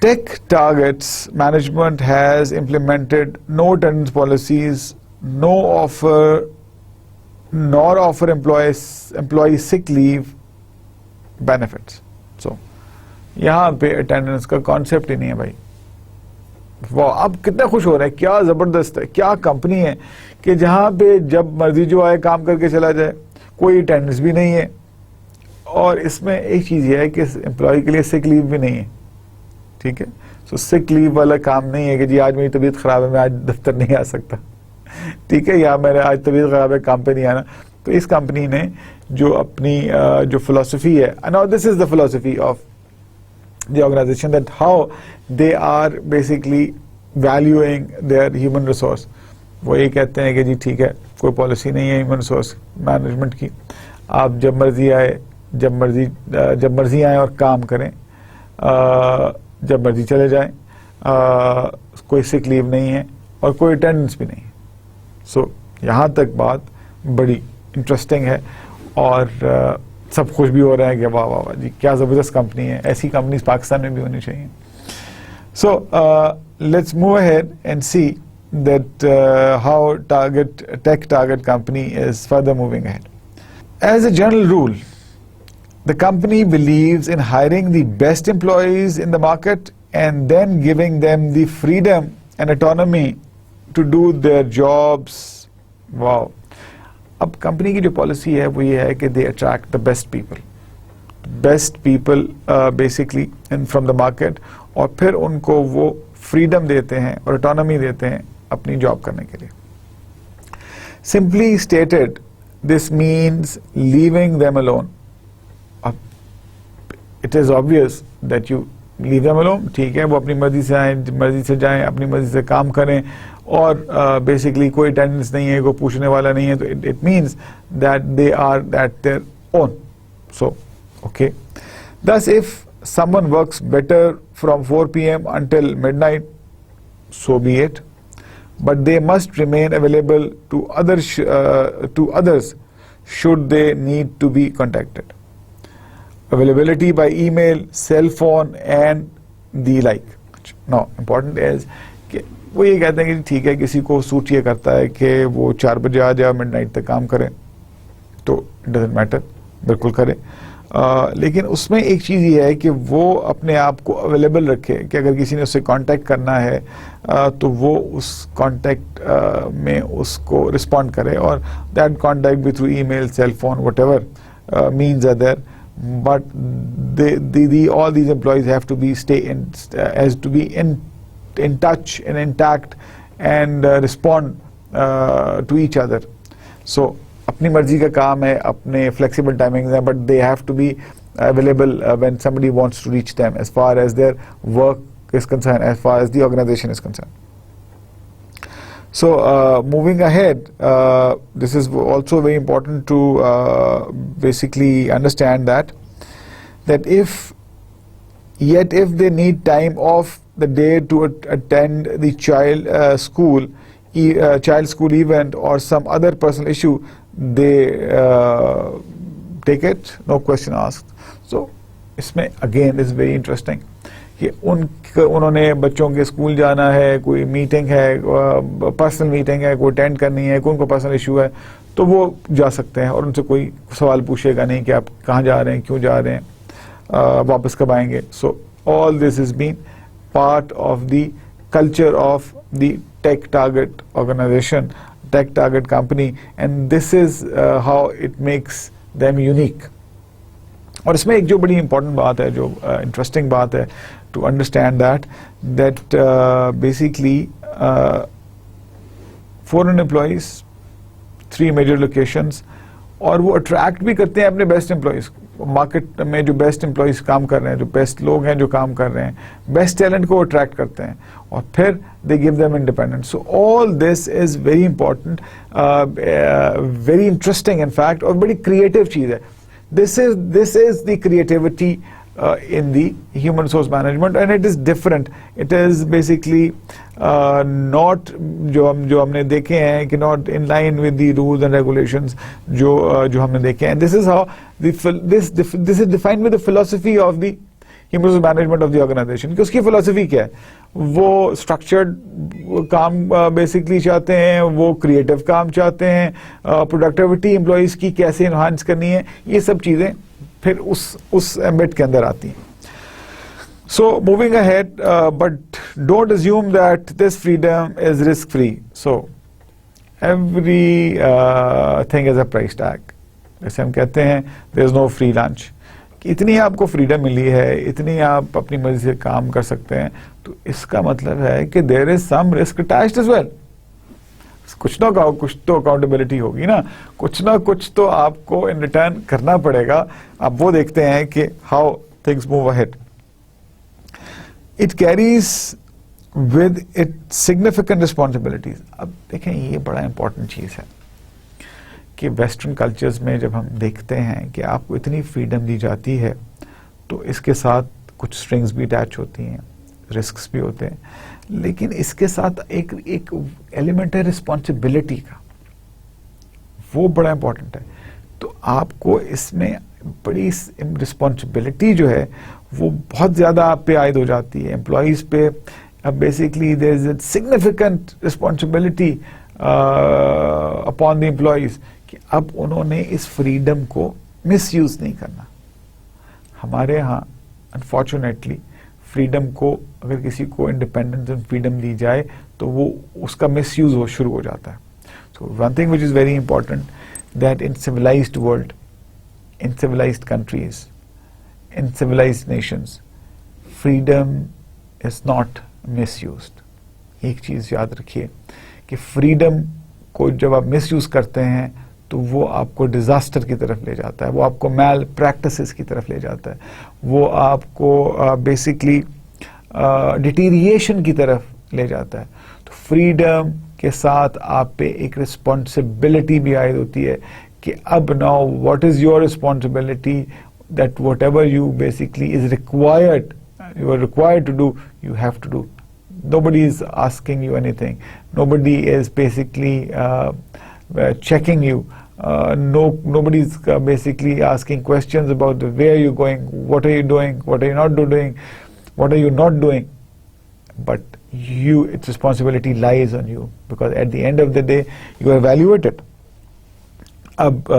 Tech Target's management has implemented no attendance policies, nor offer employees sick leave benefits. So यहाँ पे अटेंडेंस का कॉन्सेप्ट ही नहीं है भाई. वाह, आप कितना खुश हो रहे हैं, क्या जबरदस्त है, क्या कंपनी है कि जहाँ पे जब मर्जी जो आए काम करके चला जाए, कोई अटेंडेंस भी नहीं है. और इसमें एक चीज ये है कि एम्प्लॉय के लिए सिक लीव भी नहीं है. ठीक है, सो सिक लीव वाला काम नहीं है कि जी आज मेरी तबीयत खराब है, मैं आज दफ्तर नहीं आ सकता. ठीक है, या मेरे आज तबीयत खराब है, काम पे नहीं आना. तो इस कंपनी ने जो अपनी जो फिलोसफी है, now this is the philosophy of the organisation, that how they are basically valuing their human resource. वो ये कहते हैं कि जी ठीक है, कोई पॉलिसी नहीं है ह्यूमन रिसोर्स मैनेजमेंट की, आप जब मर्जी आए, जब मर्जी आए और काम करें, जब मर्जी चले जाएं, कोई सिक लीव नहीं है और कोई अटेंडेंस भी नहीं है. सो यहाँ तक बात बड़ी इंटरेस्टिंग है और सब खुश भी हो रहे हैं कि वाह वाह वाह जी क्या ज़बरदस्त कंपनी है. ऐसी कंपनीज पाकिस्तान में भी होनी चाहिए. So let's move ahead and see that how Tech Target company is further moving ahead. As a general rule, the company believes in hiring the best employees in the market and then giving them the freedom and autonomy to do their jobs. Wow. अब company की जो policy है वो ये है कि they attract the best people basically from the market, और फिर उनको वो फ्रीडम देते हैं और autonomy देते हैं अपनी जॉब करने के लिए. Simply stated, this means leaving them alone. It is obvious that you leave them alone. ठीक है, वो अपनी मर्जी से आए, मर्जी से जाएं, अपनी मर्जी से काम करें, और बेसिकली कोई अटेंडेंस नहीं है, कोई पूछने वाला नहीं है. तो it means that they are at their own. So, okay. Thus, if someone works better from 4 p.m. until midnight, so be it. But they must remain available to others should they need to be contacted. Availability by email, cell phone and the like. Now, important is कि वो ये कहते हैं कि ठीक है, किसी को सूट ये करता है कि वो 4 बजे आ जाए, मिडनाइट तक काम करें, तो it doesn't matter, बिल्कुल करें. लेकिन उसमें एक चीज़ ये है कि वो अपने आप को अवेलेबल रखे कि अगर किसी ने उससे कांटेक्ट करना है तो वो उस कांटेक्ट में उसको रिस्पॉन्ड करे, और दैट कांटेक्ट भी through email, cell phone, whatever means are there. But all these employees have to be in touch and intact and respond to each other. So अपनी मर्जी का काम है, अपने flexible timings हैं, but they have to be available when somebody wants to reach them as far as their work is concerned, as far as the organization is concerned. So moving ahead, this is also very important to basically understand that if they need time off the day to attend the child school event or some other personal issue, they take it, no question asked. So इसमें again is very interesting कि उन्होंने बच्चों के school जाना है, कोई meeting है, personal meeting है, कोई अटेंड करनी है, कोई उनको पर्सनल इशू है, तो वो जा सकते हैं और उनसे कोई सवाल पूछेगा नहीं कि आप कहाँ जा रहे हैं, क्यों जा रहे हैं, वापस कब आएंगे. So all this is been part of the culture of the tech target organisation, tech target company, and this is how it makes them unique. और इसमें एक जो बड़ी इंपॉर्टेंट बात है, जो इंटरेस्टिंग बात है, to understand that basically 400 employees, 3 major locations, और वो अट्रैक्ट भी करते हैं अपने बेस्ट एम्प्लॉइज. मार्केट में जो बेस्ट एम्प्लॉइज काम कर रहे हैं, जो बेस्ट लोग हैं जो काम कर रहे हैं, बेस्ट टैलेंट को अट्रैक्ट करते हैं और फिर they give them independence. So all this is very important, very interesting in fact, और बड़ी क्रिएटिव चीज़ है. This is the creativity in the human resource management, and it is different. It is basically not जो हमने देखे हैं कि not in line with the rules and regulations जो हमने देखे हैं. This is how this is defined with the philosophy of the human resource management of the organization. कि उसकी philosophy क्या है? वो structured काम basically चाहते हैं, वो creative काम चाहते हैं, productivity employees की कैसे enhance करनी है, ये सब चीजें फिर उस ambit के अंदर आती हैं. So moving ahead, but don't assume that this freedom is risk free. So every thing is a price tag. जैसे हम कहते हैं there is no free lunch. कि इतनी आपको फ्रीडम मिली है, इतनी आप अपनी मर्जी से काम कर सकते हैं, तो इसका मतलब है कि there is some risk attached as well. कुछ तो अकाउंटेबिलिटी होगी ना, कुछ ना कुछ तो आपको इन रिटर्न करना पड़ेगा. अब वो देखते हैं कि how things move ahead. It carries with it significant responsibilities. अब देखें, ये बड़ा इंपॉर्टेंट चीज है कि वेस्टर्न कल्चर्स में जब हम देखते हैं कि आपको इतनी फ्रीडम दी जाती है, तो इसके साथ कुछ स्ट्रिंग्स भी अटैच होती हैं, रिस्क्स भी होते हैं, लेकिन इसके साथ एक एलिमेंट है रिस्पॉन्सिबिलिटी का, वो बड़ा इंपॉर्टेंट है. तो आपको इसमें बड़ी रिस्पॉन्सिबिलिटी जो है वो बहुत ज्यादा आप पे आयद हो जाती है, एम्प्लॉइज पे. Basically there is a significant responsibility upon the employees कि अब उन्होंने इस फ्रीडम को मिसयूज नहीं करना. हमारे यहाँ अनफॉर्चुनेटली फ्रीडम को, अगर किसी को इंडिपेंडेंस एंड फ्रीडम दी जाए तो वो उसका मिसयूज शुरू हो जाता है. So one thing which is very important, that in civilised world, in civilized countries, in civilized nations, freedom is not misused. एक चीज याद रखिए कि फ्रीडम को जब आप मिसयूज करते हैं तो वो आपको डिजास्टर की तरफ ले जाता है, वो आपको मैल प्रैक्टिसेस की तरफ ले जाता है, वो आपको बेसिकली डिटीरिएशन की तरफ ले जाता है. तो फ्रीडम के साथ आप पे एक रिस्पॉन्सिबिलिटी भी आयद होती है कि अब now what is your responsibility, that whatever you basically is required, you are required to do, you have to do. Nobody is asking you anything. Nobody is basically checking you. Nobody is basically asking questions about where you're going, what are you doing, what are you not doing, what are you not doing. But its responsibility lies on you, because at the end of the day, you are evaluated. अब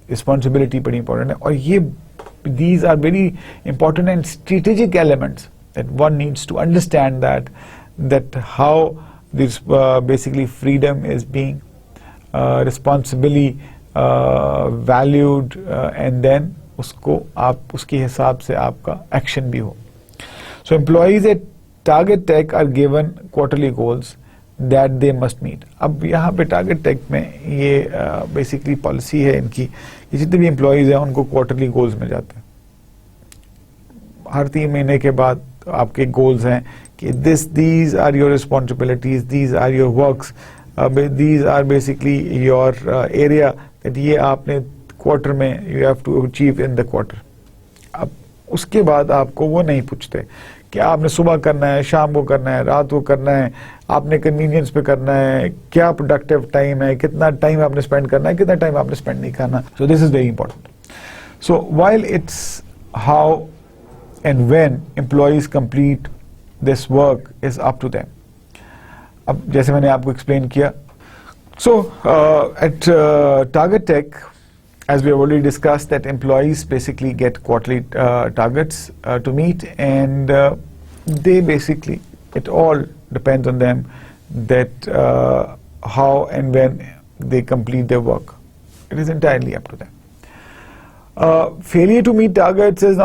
responsibility pretty important है, और ये these are very important and strategic elements that one needs to understand that how this basically freedom is being responsibly valued, and then उसको आप उसके हिसाब से आपका action भी हो. So employees at Target Tech are given quarterly goals that they must meet. अब यहाँ पे Target Tech में ये basically policy है इनकी कि जितने भी employees हैं उनको quarterly goals मिल जाते हैं. हर 3 महीने के बाद आपके goals हैं कि these are your responsibilities, these are your works, these are basically your area that ये आपने quarter में you have to achieve in the quarter. अब उसके बाद आपको वो नहीं पूछते कि आपने सुबह करना है, शाम को करना है, रात को करना है, आपने कन्वीनियंस पे करना है, क्या प्रोडक्टिव टाइम है, कितना टाइम आपने स्पेंड करना है, कितना टाइम आपने स्पेंड नहीं करना. So this is very important. So while it's how and when employees complete this work is up to them. अब जैसे मैंने आपको एक्सप्लेन किया, so at target tech, as we have already discussed, that employees basically get quarterly targets to meet, and they basically, it all depends on them that how and when they complete their work. It is entirely up to them. Failure to meet targets is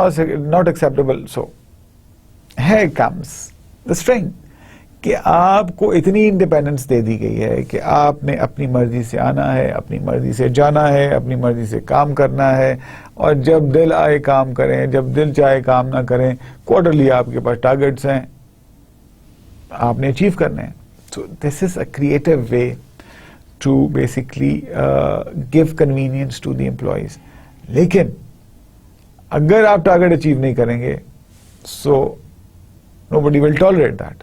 not acceptable. So here comes the string कि आपको इतनी independence दे दी गई है कि आपने अपनी मर्जी से आना है, अपनी मर्जी से जाना है, अपनी मर्जी से काम करना है, और जब दिल आए काम करें, जब दिल चाहे काम ना करें. क्वार्टरली आपके पास टारगेट्स हैं, आपने अचीव करने हैं. So this is a creative way to basically give convenience to the employees. लेकिन अगर आप टारगेट अचीव नहीं करेंगे, so nobody will tolerate that.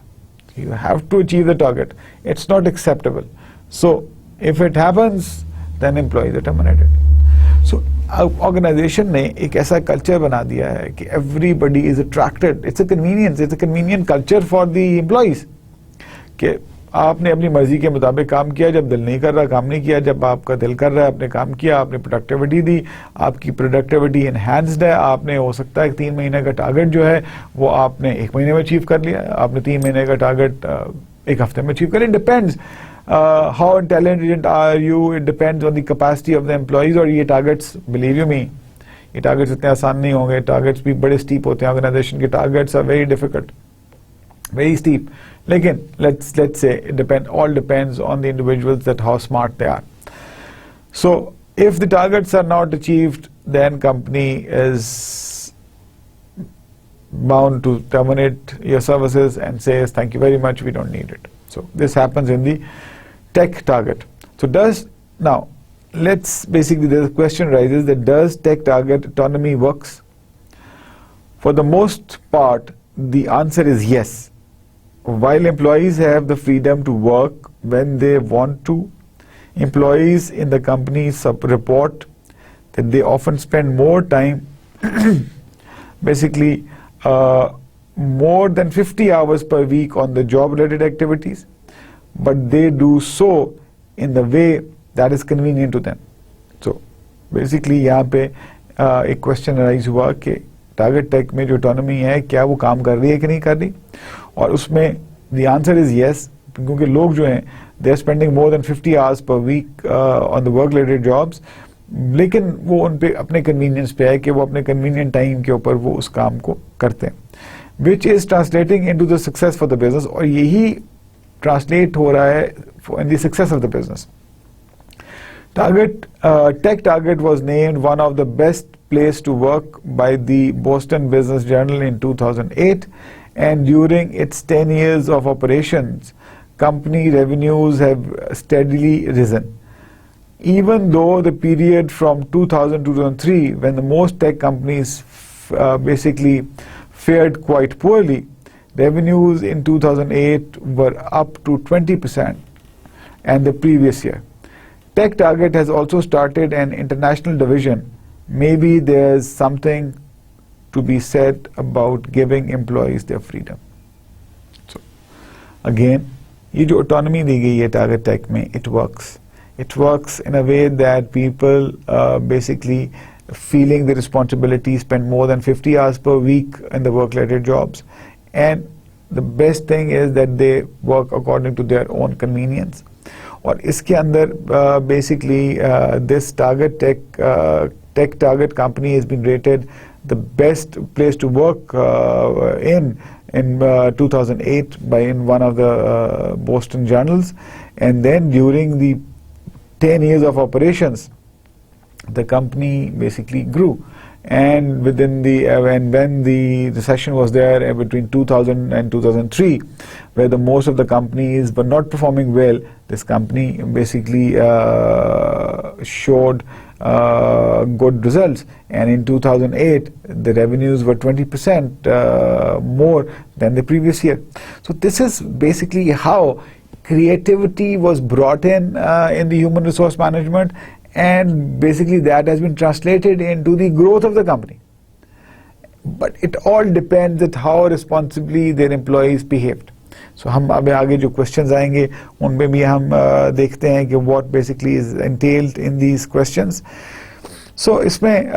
You have to achieve the target. It's not acceptable. So if it happens, then employees are terminated. So organization ने एक ऐसा culture बना दिया है कि everybody is attracted. It's a convenience. It's a convenient culture for the employees. कि आपने अपनी मर्जी के मुताबिक काम किया, जब दिल नहीं कर रहा काम नहीं किया, जब आपका दिल कर रहा है आपने काम किया, आपने प्रोडक्टिविटी दी, आपकी प्रोडक्टिविटी एनहांस्ड है, आपने हो सकता है 3 महीने का टारगेट जो है वो आपने 1 महीने में अचीव कर लिया, आपने 3 महीने का टारगेट 1 हफ्ते में अचीव कर लिया. Depends how intelligent are you, it depends on the capacity of the employees. और ये टारगेट्स, बिलीव यू मी, ये टारगेट्स इतने आसान नहीं होंगे. टारगेट्स भी बड़े स्टीप होते हैं. ऑर्गेनाइजेशन के targets are very difficult, very steep. Lekin, let's say it all depends on the individuals, that how smart they are. So if the targets are not achieved, then company is bound to terminate your services and says thank you very much, we don't need it. So this happens in the tech target. So now let's basically, the question arises that does tech target autonomy works? For the most part, the answer is yes. While employees have the freedom to work when they want to, employees in the companies report that they often spend more time, basically more than 50 hours per week on the job-related activities, but they do so in the way that is convenient to them. So basically यहाँ पे एक question arise हुआ कि target take में जो autonomy है क्या वो काम कर रही है कि नहीं कर रही, और उसमें द आंसर इज यस, क्योंकि लोग जो हैं they are spending more than 50 hours per week on the work related jobs, लेकिन वो उन पे अपने कन्वीनियंस पे है कि वो अपने कन्वीनियंट टाइम के ऊपर वो उस काम को करते हैं, which is translating into the success for the business. और यही ट्रांसलेट हो रहा है in the success of the business. Tech Target was named one of the best place to work by the Boston Business Journal in 2008, and during its 10 years of operations, company revenues have steadily risen. Even though the period from 2000 to 2003, when the most tech companies basically fared quite poorly, revenues in 2008 were up to 20% and the previous year. Tech Target has also started an international division. Maybe there's something to be said about giving employees their freedom. So, again, ये जो autonomy दी गई है Target Tech में, it works. It works in a way that people basically feeling the responsibility, spend more than 50 hours per week in the work-related jobs. And the best thing is that they work according to their own convenience. और इसके अंदर basically this Target Tech Target company has been rated the best place to work in 2008 by in one of the Boston journals, and then during the 10 years of operations, the company basically grew. And within the when the recession was there between 2000 and 2003, where the most of the companies were not performing well, this company basically showed good results. And in 2008, the revenues were 20% more than the previous year. So this is basically how creativity was brought in the human resource management. And basically that has been translated into the growth of the company. But it all depends on how responsibly their employees behaved. So हम अब आगे जो questions आएंगे उनमें भी हम देखते हैं कि what basically is entailed in these questions. So इसमें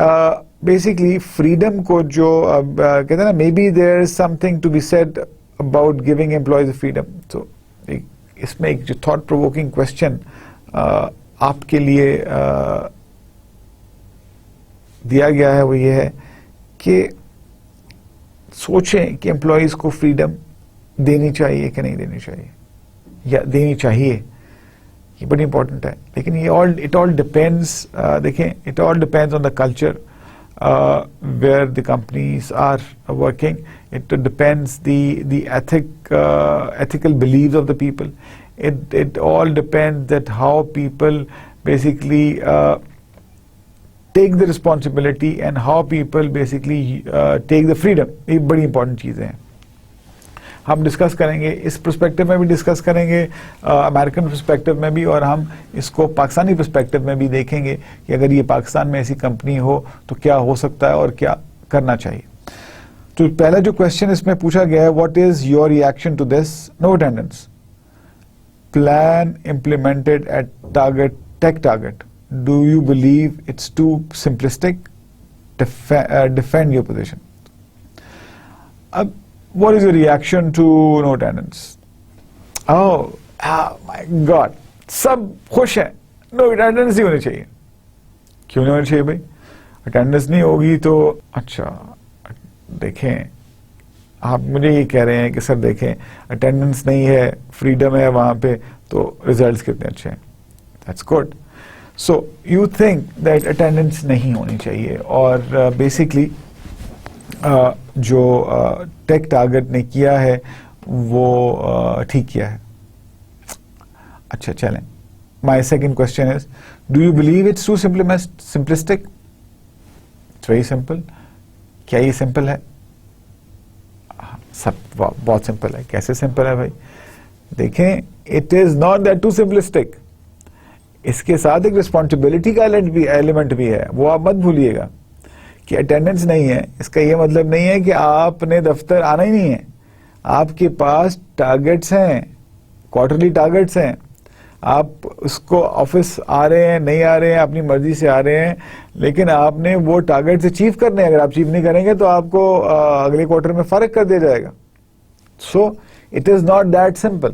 basically freedom को जो कहते हैं ना, maybe there is something to be said about giving employees freedom. So इसमें एक जो thought provoking question आपके लिए दिया गया है, वो ये है कि सोचें कि एम्प्लॉयज को फ्रीडम देनी चाहिए कि नहीं देनी चाहिए, या देनी चाहिए. ये बड़ी इंपॉर्टेंट है. लेकिन ये इट ऑल डिपेंड्स, देखें, it all depends on the culture where the companies are working. It depends the ethical beliefs of the people. It all depends that how people basically take the responsibility and how people basically take the freedom, ये बड़ी important चीज़ें हैं। हम discuss करेंगे, इस perspective में भी discuss करेंगे, अमेरिकन पर्सपेक्टिव में भी, और हम इसको पाकिस्तानी पर्सपेक्टिव में भी देखेंगे कि अगर ये पाकिस्तान में ऐसी कंपनी हो तो क्या हो सकता है और क्या करना चाहिए। तो पहला जो क्वेश्चन इसमें पूछा गया है, what is your reaction to this no attendance plan implemented at target tech target, do you believe it's too simplistic, defend your position. अब what is your reaction to no attendance? Oh my God, सब खुश हैं, no attendance ही होनी चाहिए। क्यों नहीं होनी चाहिए भाई? अटेंडेंस नहीं होगी तो अच्छा देखें, आप मुझे ये कह रहे हैं कि सर देखें अटेंडेंस नहीं है, फ्रीडम है वहां पे, तो रिजल्ट्स कितने अच्छे हैं। That's good. So you think that attendance नहीं होनी चाहिए, और बेसिकली जो टेक टारगेट ने किया है वो ठीक किया है। अच्छा चलें, my second question is, do you believe it's too simplistic? It's very simple. क्या ये सिंपल है? सब बहुत सिंपल है। कैसे सिंपल है भाई? देखें, it is not that too simplistic, इसके साथ एक रिस्पॉन्सिबिलिटी का एलिमेंट भी है, वो आप मत भूलिएगा। कि अटेंडेंस नहीं है इसका ये मतलब नहीं है कि आपने दफ्तर आना ही नहीं है। आपके पास टारगेट्स हैं, क्वार्टरली टारगेट्स हैं, आप उसको ऑफिस आ रहे हैं, नहीं आ रहे हैं, अपनी मर्जी से आ रहे हैं, लेकिन आपने वो टारगेट्स अचीव करने हैं। अगर आप अचीव नहीं करेंगे तो आपको अगले क्वार्टर में फर्क कर दिया जाएगा। So it is not that simple,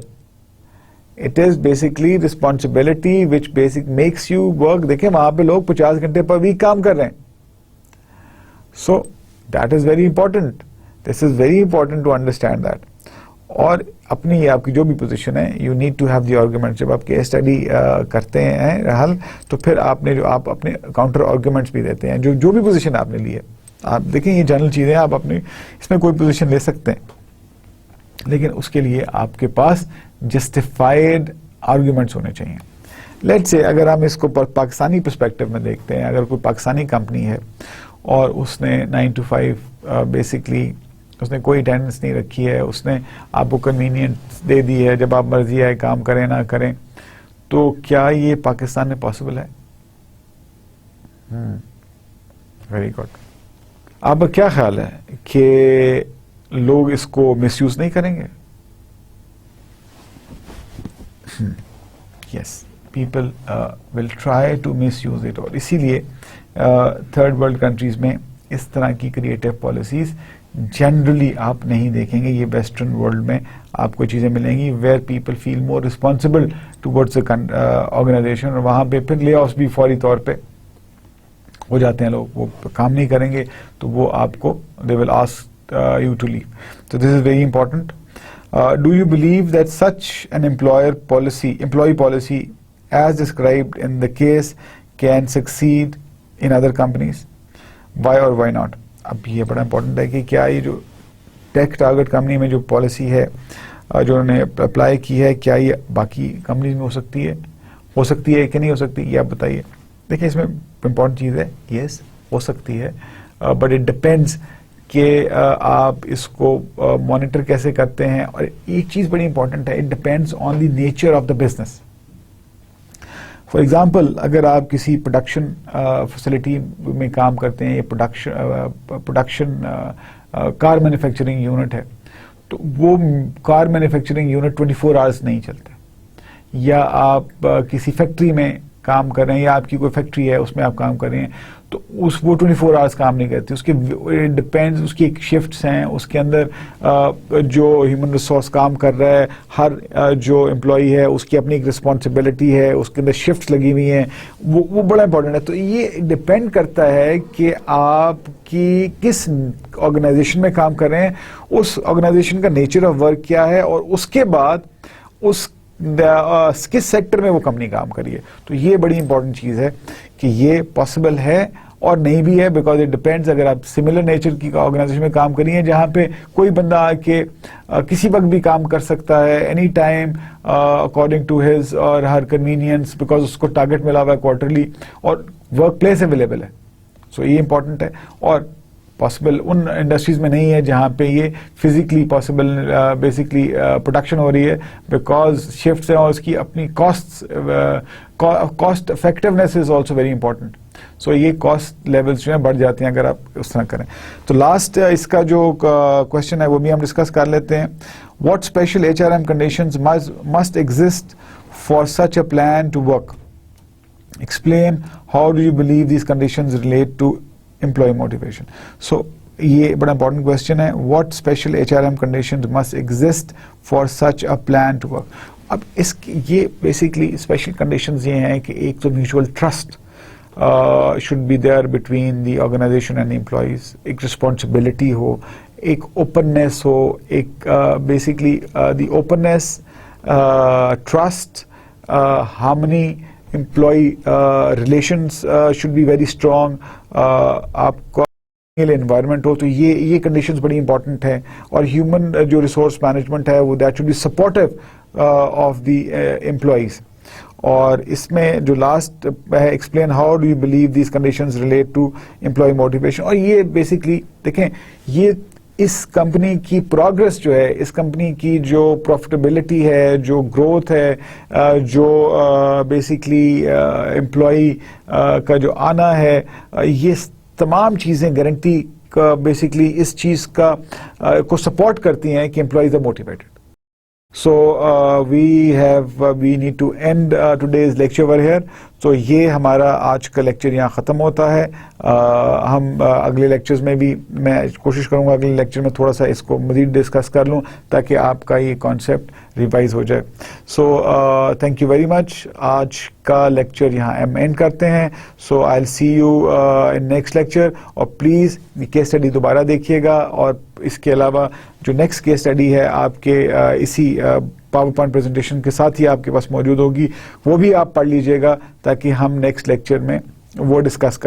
it is basically responsibility which basic makes you work. देखिए वहां पे लोग 50 घंटे पर वीक काम कर रहे हैं। So that is very important. This is very important to understand that. और अपनी आपकी जो भी पोजीशन है, you need to have the arguments. जब आप केस स्टडी करते हैं हल, तो फिर आपने जो आप अपने काउंटर आर्ग्यूमेंट्स भी देते हैं, जो भी पोजीशन आपने ली है। आप देखें ये जनरल चीजें, आप अपने इसमें कोई पोजीशन ले सकते हैं, लेकिन उसके लिए आपके पास जस्टिफाइड आर्ग्यूमेंट्स होने चाहिए। लेट्स से अगर हम इसको पाकिस्तानी पर्सपेक्टिव में देखते हैं, अगर कोई पाकिस्तानी कंपनी है और उसने 9 to 5 बेसिकली उसने कोई अटेंडेंस नहीं रखी है, उसने आपको कन्वीनियंस दे दी है, जब आप मर्जी आए काम करें ना करें, तो क्या ये पाकिस्तान में पॉसिबल है? Very good. आपका क्या ख्याल है कि लोग इसको मिसयूज नहीं करेंगे? Yes, people will try to misuse it, और इसीलिए थर्ड वर्ल्ड कंट्रीज में इस तरह की क्रिएटिव पॉलिसीज जनरली आप नहीं देखेंगे। ये वेस्टर्न वर्ल्ड में आपको चीजें मिलेंगी where people feel more responsible towards organisation, और वहां पे फिर ले ऑफ्स भी फौरी तौर पे हो जाते हैं। लोग वो काम नहीं करेंगे तो वो आपको they will ask you to leave. तो this is very important. Do you believe that such an employ policy as described in the case can succeed in other companies? Why or why not? अब ये बड़ा important है कि क्या ये जो take target company में जो पॉलिसी है जो उन्होंने अप्लाई की है, क्या ये बाकी कंपनीज में हो सकती है कि नहीं हो सकती, ये आप बताइए। देखिए इसमें इंपॉर्टेंट चीज़ है, यस हो सकती है, बट इट डिपेंड्स कि आप इसको मॉनिटर कैसे करते हैं। और एक चीज़ बड़ी इंपॉर्टेंट है, it depends on the nature of the business. For example, अगर आप किसी प्रोडक्शन फैसिलिटी में काम करते हैं, ये प्रोडक्शन कार मैन्युफैक्चरिंग यूनिट है, तो वो कार मैन्युफैक्चरिंग यूनिट 24 आवर्स नहीं चलते। या आप किसी फैक्ट्री में काम कर रहे हैं, या आपकी कोई फैक्ट्री है उसमें आप काम कर रहे हैं, तो वो 24 आवर्स काम नहीं करती। उसके डिपेंड्स, उसकी एक शिफ्ट्स हैं, उसके अंदर जो ह्यूमन रिसोर्स काम कर रहा है, हर जो एम्प्लॉई है उसकी अपनी एक रिस्पॉन्सिबिलिटी है, उसके अंदर शिफ्ट्स लगी हुई हैं, वो बड़ा इंपॉर्टेंट है। तो ये डिपेंड करता है कि आपकी किस ऑर्गेनाइजेशन में काम कर रहे हैं, उस ऑर्गेनाइजेशन का नेचर ऑफ वर्क क्या है, और उसके बाद उस किस सेक्टर में वो कंपनी काम करी है। तो ये बड़ी इंपॉर्टेंट चीज है कि ये पॉसिबल है और नहीं भी है, बिकॉज इट डिपेंड्स। अगर आप सिमिलर नेचर की ऑर्गेनाइजेशन में काम करिए जहां पे कोई बंदा आके किसी वक्त भी काम कर सकता है, any time according to his और हर कन्वीनियंस, बिकॉज उसको टारगेट मिला हुआ है क्वार्टरली, और वर्क प्लेस अवेलेबल है, सो ये इंपॉर्टेंट है, और पॉसिबल उन इंडस्ट्रीज में नहीं है जहाँ पे ये फिजिकली पॉसिबल बेसिकली प्रोडक्शन हो रही है, बिकॉज शिफ्ट है और उसकी अपनी cost effectiveness is also very important. So ये कॉस्ट लेवल्स जो है बढ़ जाते हैं अगर आप उस तरह करें। तो लास्ट इसका जो क्वेश्चन है वो भी हम डिस्कस कर लेते हैं। What special HRM conditions must exist for such a plan to work? Explain how do you believe these conditions relate to employ motivation. So ये बड़ा इंपॉर्टेंट क्वेश्चन है। What special HRM conditions must exist for such a plan to work? अब ये basically special conditions ये हैं कि एक तो mutual trust should be there between the organization and the employees, एक responsibility हो, एक openness हो, एक basically the openness, trust, harmony, employee relations should be very strong, आपका environment हो, तो ये conditions बड़ी important है। और human जो resource management है वो that should be supportive of the employees। और इसमें जो लास्ट है, explain how do you believe these conditions relate to employ motivation. और ये बेसिकली देखें, ये इस कंपनी की प्रोग्रेस जो है, इस कंपनी की जो प्रॉफिटेबिलिटी है, जो ग्रोथ है, जो बेसिकली एम्प्लॉय का जो आना है, ये तमाम चीज़ें गारंटी का बेसिकली इस चीज़ का को सपोर्ट करती हैं कि employees are motivated. So we need to end today's lecture over here. तो ये हमारा आज का लेक्चर यहाँ ख़त्म होता है। हम अगले लेक्चर्स में भी मैं कोशिश करूँगा अगले लेक्चर में थोड़ा सा इसको मज़ीद डिस्कस कर लूँ ताकि आपका ये कॉन्सेप्ट रिवाइज हो जाए। So thank you very much. आज का लेक्चर यहाँ हम एंड करते हैं। So I will see you in next lecture. और प्लीज़ केस स्टडी दोबारा देखिएगा, और इसके अलावा जो नेक्स्ट केस स्टडी है आपके इसी पावर पॉइंट प्रेजेंटेशन के साथ ही आपके पास मौजूद होगी, वो भी आप पढ़ लीजिएगा ताकि हम नेक्स्ट लेक्चर में वो डिस्कस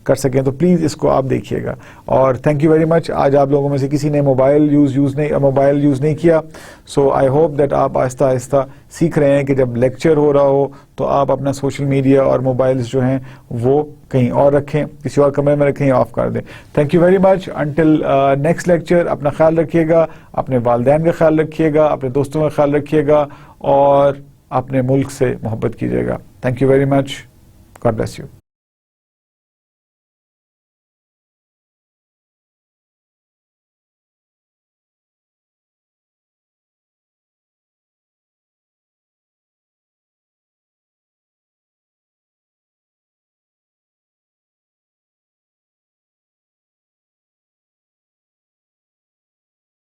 कर सकें। तो प्लीज़ इसको आप देखिएगा। और थैंक यू वेरी मच। आज आप लोगों में से किसी ने मोबाइल यूज़ नहीं किया। सो आई होप दैट आप आहिस्ता आहिस्ता सीख रहे हैं कि जब लेक्चर हो रहा हो तो आप अपना सोशल मीडिया और मोबाइल्स जो हैं वो कहीं और रखें, किसी और कमरे में रखें या ऑफ कर दें। Thank you very much. Until next lecture, अपना ख्याल रखिएगा, अपने वालिदैन का ख्याल रखिएगा, अपने दोस्तों का ख्याल रखिएगा, और अपने मुल्क से मोहब्बत कीजिएगा। Thank you very much. God bless you.